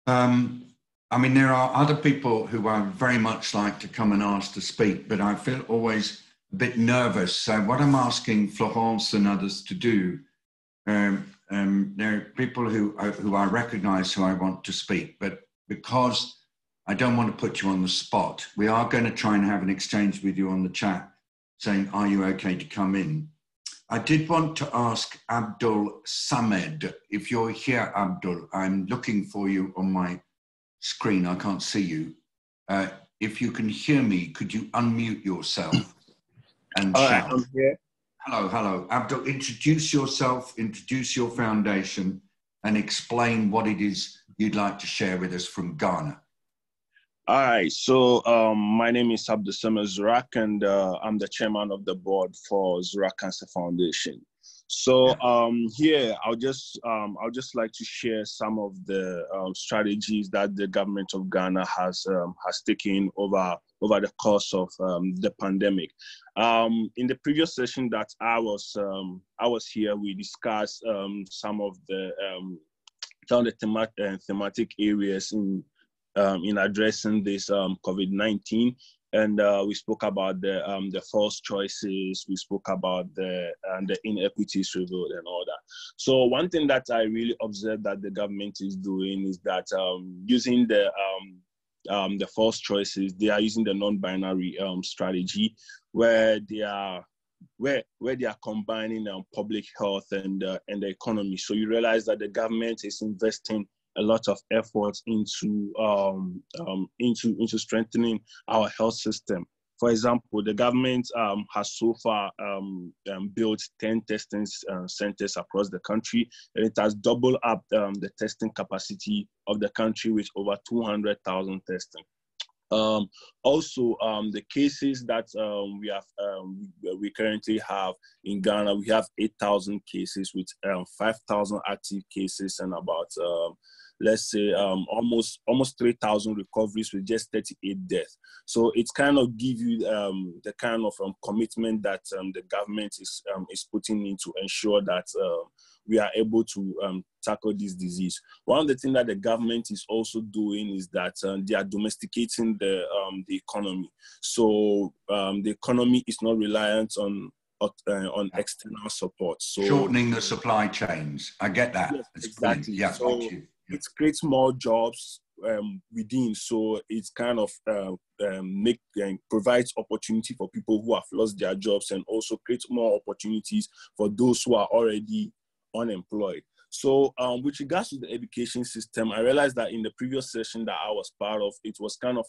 I mean, there are other people who I very much like to come and ask to speak, but I feel always a bit nervous. So what I'm asking Florence and others to do, there are people who I recognize who I want to speak, but because I don't want to put you on the spot, we are going to try and have an exchange with you on the chat saying, are you okay to come in? I did want to ask Abdul Samed, if you're here, Abdul, I'm looking for you on my screen, I can't see you. If you can hear me, could you unmute yourself and shout? Right, I'm here. Hello. Abdul, introduce yourself, introduce your foundation, and explain what it is you'd like to share with us from Ghana. All right, so my name is Abdul Samed Zurak, and I'm the chairman of the board for Zurak Cancer Foundation. So here, I'll just like to share some of the strategies that the government of Ghana has taken over the course of the pandemic. In the previous session that I was here, we discussed some of the thematic areas in addressing this COVID-19. And we spoke about the false choices. We spoke about the inequities revealed and all that. So one thing that I really observed that the government is doing is that using the false choices, they are using the non-binary strategy, where they are combining public health and the economy. So you realize that the government is investing a lot of effort into strengthening our health system. For example, the government has so far built 10 testing centers across the country, and it has doubled up the testing capacity of the country with over 200,000 testing. Also, the cases that we currently have in Ghana, we have 8,000 cases with 5,000 active cases and about let's say almost 3,000 recoveries with just 38 deaths. So it's kind of give you the kind of commitment that the government is putting in to ensure that we are able to tackle this disease. One of the things that the government is also doing is that they are domesticating the economy. So the economy is not reliant on external support. So shortening the supply chains. I get that. Yes, it's exactly. Yeah, so it creates more jobs within. So it's kind of provides opportunity for people who have lost their jobs, and also creates more opportunities for those who are already unemployed. So with regards to the education system, I realized that in the previous session that I was part of, it was kind of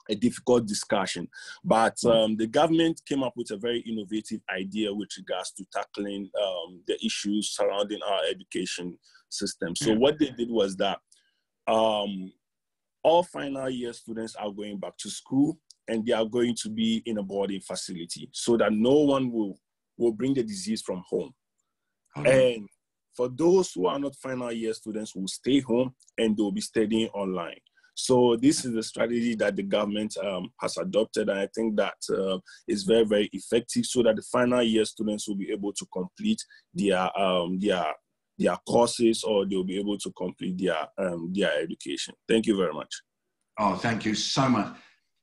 a difficult discussion, but the government came up with a very innovative idea with regards to tackling the issues surrounding our education system. So what they did was that all final year students are going back to school, and they are going to be in a boarding facility so that no one will bring the disease from home. And for those who are not final year students, will stay home and they'll be studying online. So this is the strategy that the government has adopted, and I think that is very, very effective, so that the final year students will be able to complete their courses, or they'll be able to complete their education. Thank you very much. Oh, thank you so much,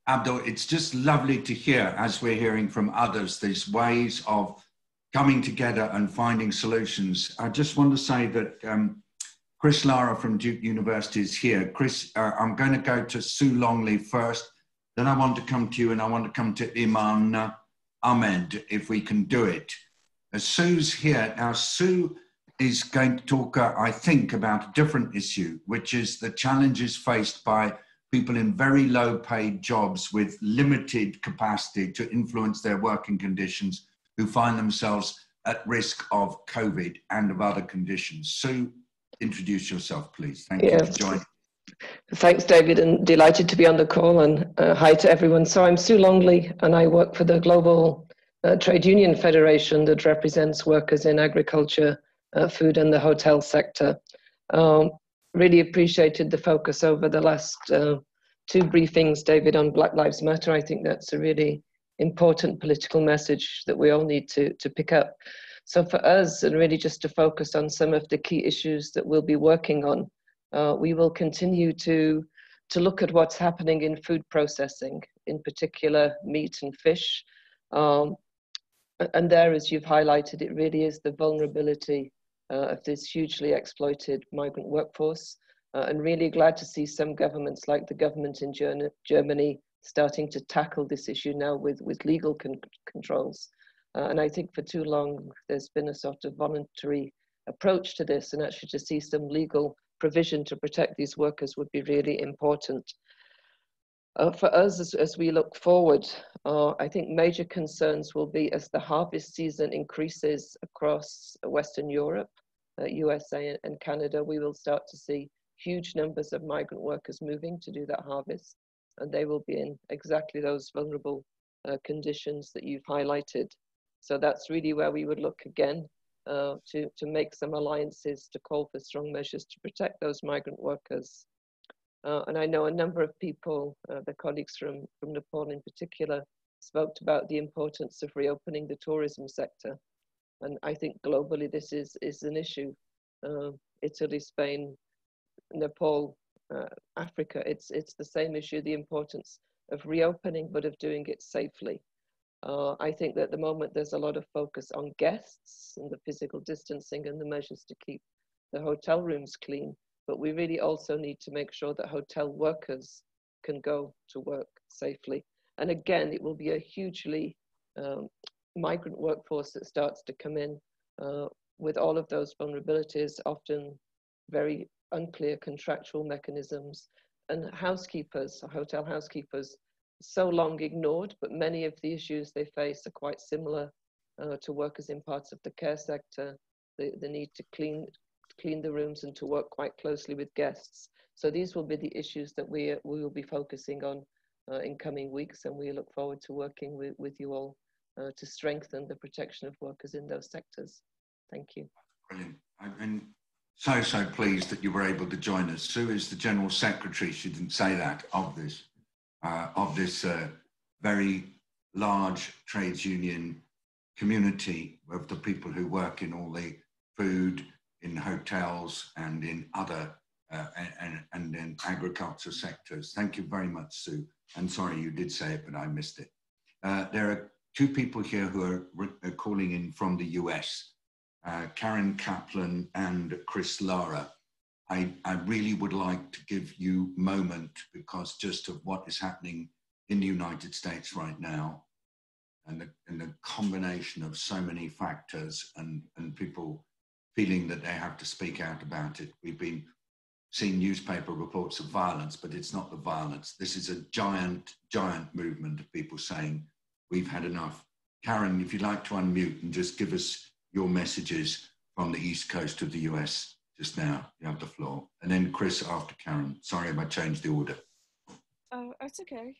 Abdul. It's just lovely to hear, as we're hearing from others, these ways of coming together and finding solutions. I just want to say that Chris Lara from Duke University is here. Chris, I'm going to go to Sue Longley first, then I want to come to you, and I want to come to Iman Ahmed, if we can do it. Sue's here. Now, Sue is going to talk, I think, about a different issue, which is the challenges faced by people in very low paid jobs with limited capacity to influence their working conditions, who find themselves at risk of COVID and of other conditions. Sue, introduce yourself, please. Thank you for joining. Thanks, David, and delighted to be on the call, and hi to everyone. So I'm Sue Longley, and I work for the Global Trade Union Federation that represents workers in agriculture, food and the hotel sector. Really appreciated the focus over the last two briefings, David, on Black Lives Matter. I think that's a really important political message that we all need to pick up. So for us, and really just to focus on some of the key issues that we'll be working on, we will continue to look at what's happening in food processing, in particular meat and fish. And there, as you've highlighted, it really is the vulnerability of this hugely exploited migrant workforce. And really glad to see some governments, like the government in Germany, starting to tackle this issue now with legal controls. And I think for too long, there's been a sort of voluntary approach to this, and actually to see some legal provision to protect these workers would be really important. For us, as we look forward, I think major concerns will be as the harvest season increases across Western Europe, USA and Canada, we will start to see huge numbers of migrant workers moving to do that harvest, and they will be in exactly those vulnerable conditions that you've highlighted. So that's really where we would look again to make some alliances to call for strong measures to protect those migrant workers. And I know a number of people, the colleagues from Nepal in particular, spoke about the importance of reopening the tourism sector. And I think globally this is an issue. Italy, Spain, Nepal, Africa, it's the same issue, the importance of reopening, but of doing it safely. I think that at the moment there's a lot of focus on guests and the physical distancing and the measures to keep the hotel rooms clean, but we really also need to make sure that hotel workers can go to work safely. And again, it will be a hugely migrant workforce that starts to come in with all of those vulnerabilities, often very unclear contractual mechanisms, and housekeepers, hotel housekeepers, so long ignored, but many of the issues they face are quite similar to workers in parts of the care sector. The need to clean the rooms and to work quite closely with guests. So these will be the issues that we will be focusing on in coming weeks, and we look forward to working with you all to strengthen the protection of workers in those sectors. Thank you. Brilliant. I'm so pleased that you were able to join us. Sue is the General Secretary, she didn't say that, of this very large trades union community of the people who work in all the food, in hotels and in other and in agriculture sectors. Thank you very much, Sue. I'm sorry you did say it, but I missed it. There are two people here who are calling in from the US, Karen Kaplan and Chris Lara. I really would like to give you a moment because just of what is happening in the United States right now and the combination of so many factors and people feeling that they have to speak out about it. We've been seeing newspaper reports of violence, but it's not the violence. This is a giant movement of people saying, we've had enough. Karen, if you'd like to unmute and just give us your messages from the East Coast of the US just now, you have the floor. And then Chris after Karen. Sorry if I changed the order. That's okay.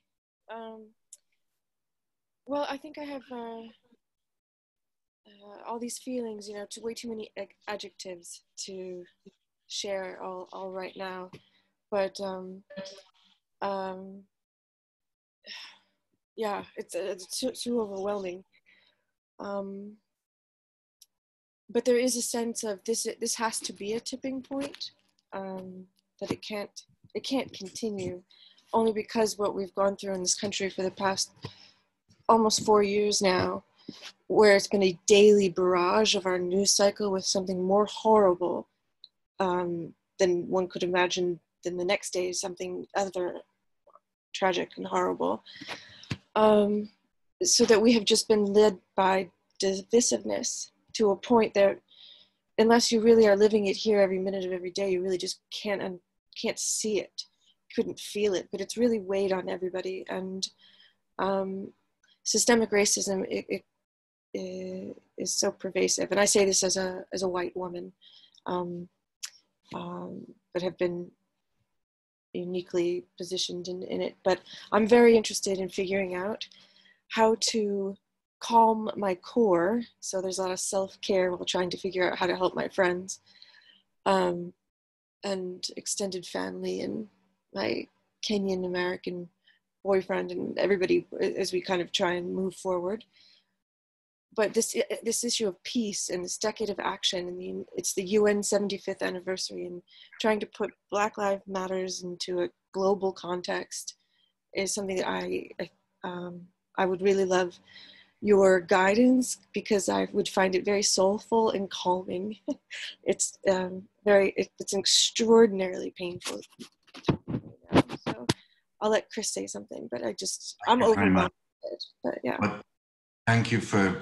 Well, I think I have all these feelings, you know, way too many adjectives to share all right now, but yeah, it's too overwhelming. But there is a sense of this has to be a tipping point, that it can't continue, only because what we've gone through in this country for the past almost 4 years now, where it's been a daily barrage of our news cycle with something more horrible than one could imagine, then the next day is something other tragic and horrible. So that we have just been led by divisiveness to a point that unless you really are living it here every minute of every day, you really just can't see it, couldn't feel it, but it's really weighed on everybody. And systemic racism, it is so pervasive. And I say this as a white woman, but have been uniquely positioned in it. But I'm very interested in figuring out how to calm my core. So there's a lot of self-care while trying to figure out how to help my friends and extended family and my Kenyan American boyfriend and everybody as we kind of try and move forward. But this issue of peace and this decade of action, I mean, it's the UN 75th anniversary, and trying to put Black Lives Matters into a global context is something that I would really love your guidance, because I would find it very soulful and calming. It's it's extraordinarily painful. So I'll let Chris say something, but I'm overwhelmed. But yeah. But thank you for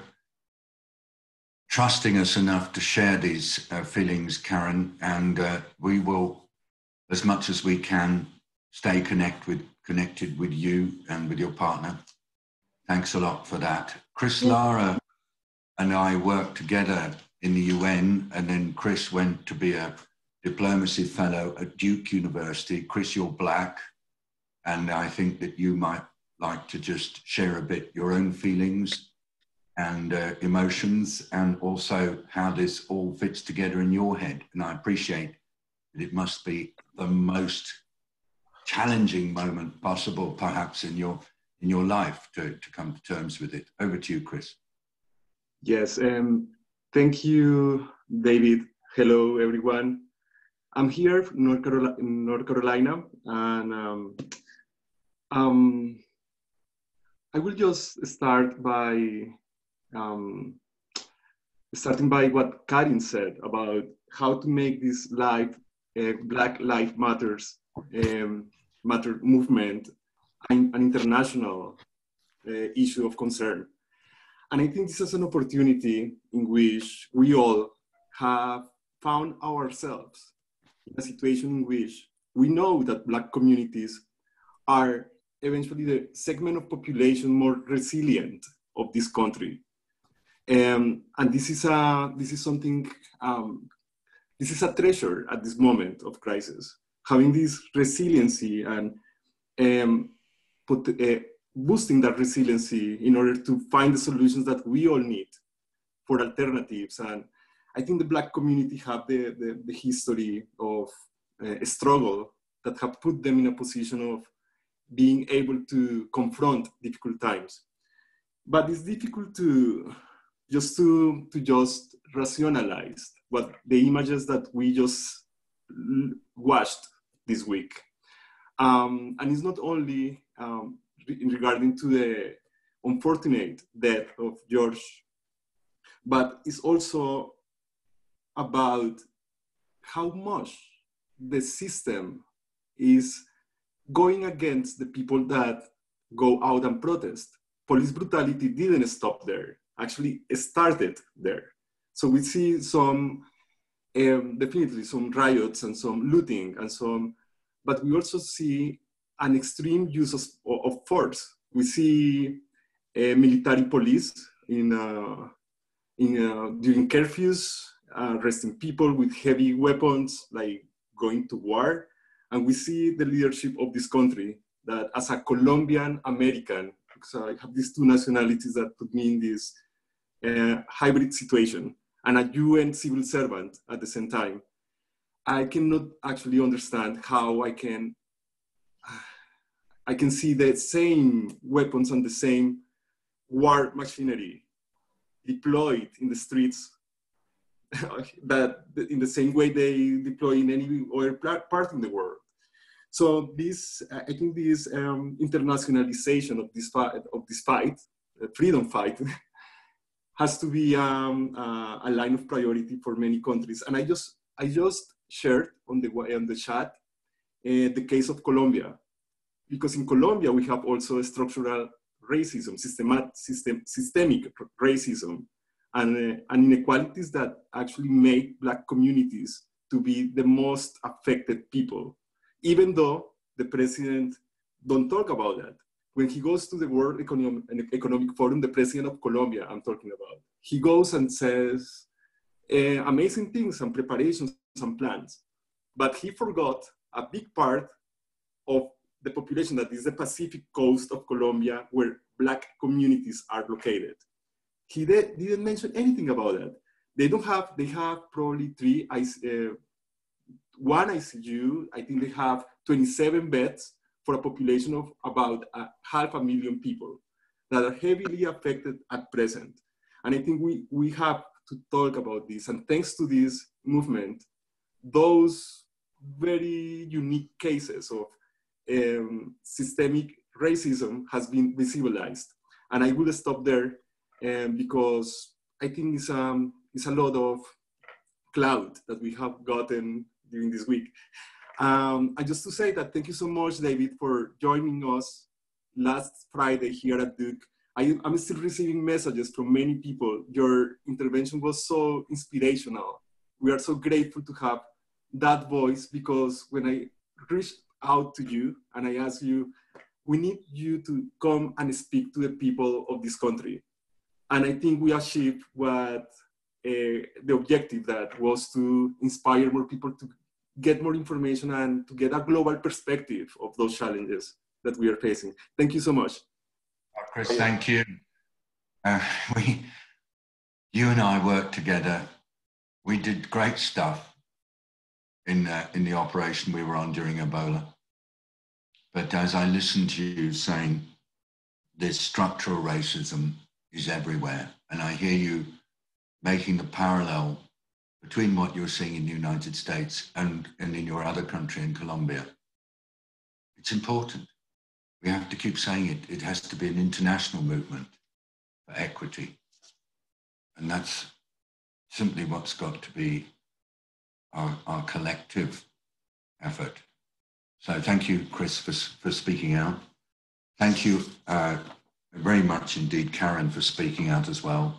trusting us enough to share these feelings, Karen, and we will, as much as we can, stay connected with you and with your partner. Thanks a lot for that. Chris Lara and I worked together in the UN, and then Chris went to be a diplomacy fellow at Duke University. Chris, you're Black, and I think that you might like to just share a bit your own feelings and emotions, and also how this all fits together in your head. And I appreciate that it must be the most challenging moment possible, perhaps, in your life to come to terms with it. Over to you, Chris. Yes, thank you, David. Hello, everyone. I'm here from North Carolina, and I will just start by starting by what Karin said about how to make this Black Lives Matters movement an international issue of concern. And I think this is an opportunity in which we all have found ourselves in a situation in which we know that Black communities are eventually the segment of population more resilient of this country. And this is something, this is a treasure at this moment of crisis, having this resiliency and boosting that resiliency in order to find the solutions that we all need for alternatives. And I think the Black community have the history of a struggle that have put them in a position of being able to confront difficult times. But it's difficult to just rationalize what the images that we just watched this week. And it's not only regarding to the unfortunate death of George, but it's also about how much the system is going against the people that go out and protest. Police brutality didn't stop there, actually started there. So we see some, definitely some riots and some looting and some, but we also see an extreme use of force. We see military police during curfews, arresting people with heavy weapons, like going to war. And we see the leadership of this country that, as a Colombian American, so I have these two nationalities that put me in this hybrid situation, and a UN civil servant at the same time, I cannot actually understand how I can see the same weapons and the same war machinery deployed in the streets that in the same way they deploy in any other part in the world. So this, I think this internationalization of this fight, freedom fight, has to be a line of priority for many countries. And I just shared on the chat the case of Colombia, because in Colombia we have also a structural racism, systemic racism, and inequalities that actually make Black communities to be the most affected people, even though the president don't talk about that. When he goes to the World Economic Forum, the president of Colombia I'm talking about, he goes and says amazing things and preparations and plans, but he forgot a big part of the population that is the Pacific coast of Colombia, where Black communities are located. He didn't mention anything about that. They have probably one ICU. I think they have 27 beds for a population of about 500,000 people that are heavily affected at present. And I think we have to talk about this. And thanks to this movement, those very unique cases of systemic racism has been visibilized. And I will stop there because I think it's a lot of cloud that we have gotten during this week. And just to say that, thank you so much, David, for joining us last Friday here at Duke. I'm still receiving messages from many people. Your intervention was so inspirational. We are so grateful to have that voice, because when I reached out to you and I asked you, we need you to come and speak to the people of this country. And I think we achieved what the objective that was to inspire more people to get more information and to get a global perspective of those challenges that we are facing. Thank you so much. Chris, thank you. You and I worked together. We did great stuff in the operation we were on during Ebola. But as I listened to you saying, this structural racism is everywhere. And I hear you making the parallel between what you're seeing in the United States and in your other country, in Colombia. It's important. We have to keep saying it. It has to be an international movement for equity. And that's simply what's got to be our collective effort. So thank you, Chris, for speaking out. Thank you very much indeed, Karen, for speaking out as well.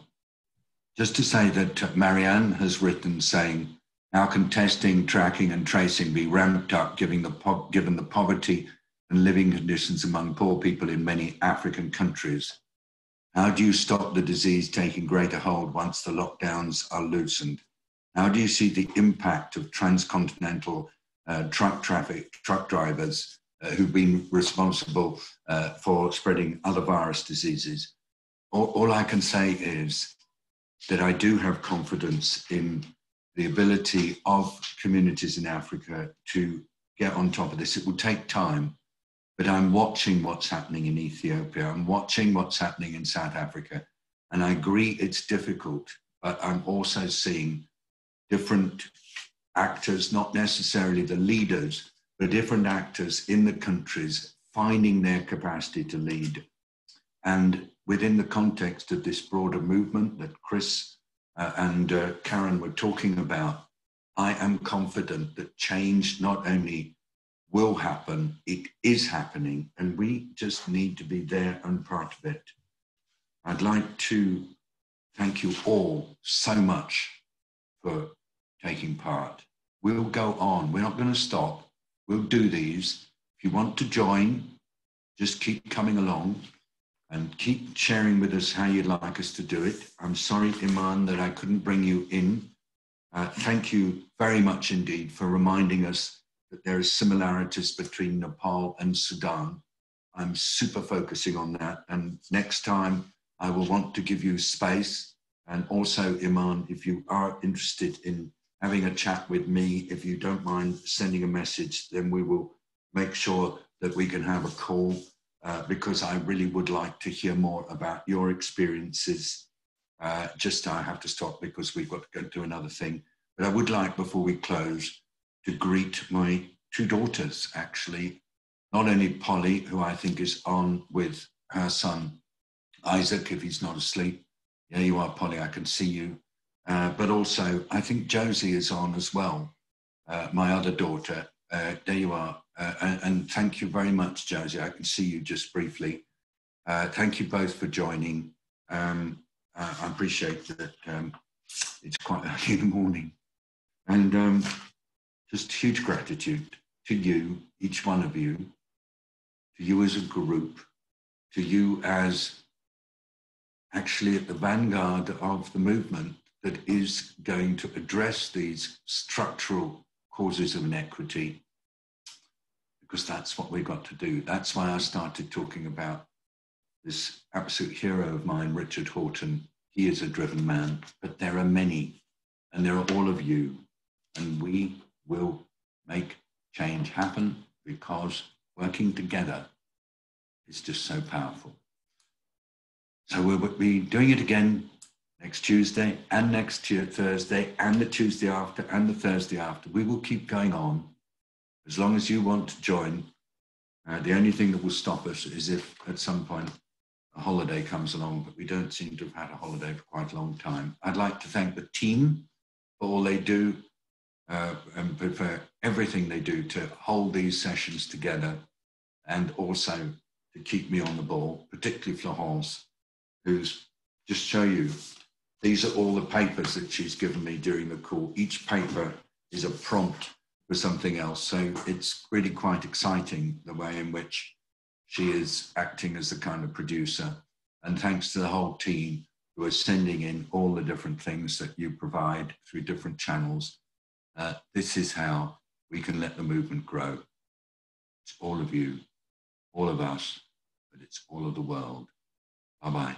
Just to say that Marianne has written saying, how can testing, tracking and tracing be ramped up given the poverty and living conditions among poor people in many African countries. How do you stop the disease taking greater hold once the lockdowns are loosened? How do you see the impact of transcontinental truck drivers who've been responsible for spreading other virus diseases? All I can say is that I do have confidence in the ability of communities in Africa to get on top of this. It will take time, but I'm watching what's happening in Ethiopia. I'm watching what's happening in South Africa. And I agree it's difficult, but I'm also seeing different actors, not necessarily the leaders, but different actors in the countries finding their capacity to lead. And within the context of this broader movement that Chris and Karen were talking about, I am confident that change not only will happen, it is happening, and we just need to be there and part of it. I'd like to thank you all so much for taking part. We'll go on. We're not going to stop. We'll do these. If you want to join, just keep coming along and keep sharing with us how you'd like us to do it. I'm sorry, Iman, that I couldn't bring you in. Thank you very much indeed for reminding us that there are similarities between Nepal and Sudan. I'm super focusing on that. And next time I will want to give you space. And also, Iman, if you are interested in having a chat with me, if you don't mind sending a message, then we will make sure that we can have a call because I really would like to hear more about your experiences. I have to stop because we've got to go do another thing. But I would like, before we close, to greet my two daughters, actually. Not only Polly, who I think is on with her son, Isaac, if he's not asleep. There you are, Polly, I can see you. But also, I think Josie is on as well, my other daughter. There you are. And thank you very much, Josie. I can see you just briefly. Thank you both for joining. I appreciate that it's quite early in the morning. And just huge gratitude to you, each one of you, to you as a group, to you as actually at the vanguard of the movement that is going to address these structural causes of inequity, because that's what we've got to do. That's why I started talking about this absolute hero of mine, Richard Horton. He is a driven man, but there are many, and there are all of you, and we will make change happen because working together is just so powerful. So we'll be doing it again next Tuesday and next Thursday and the Tuesday after and the Thursday after. We will keep going on as long as you want to join. The only thing that will stop us is if at some point a holiday comes along, but we don't seem to have had a holiday for quite a long time. I'd like to thank the team for all they do and for everything they do to hold these sessions together, and also to keep me on the ball, particularly Florence, who's just show you, these are all the papers that she's given me during the call. Each paper is a prompt for something else. So it's really quite exciting the way in which she is acting as the kind of producer. And thanks to the whole team who are sending in all the different things that you provide through different channels. This is how we can let the movement grow. It's all of you, all of us, but it's all of the world. Bye-bye.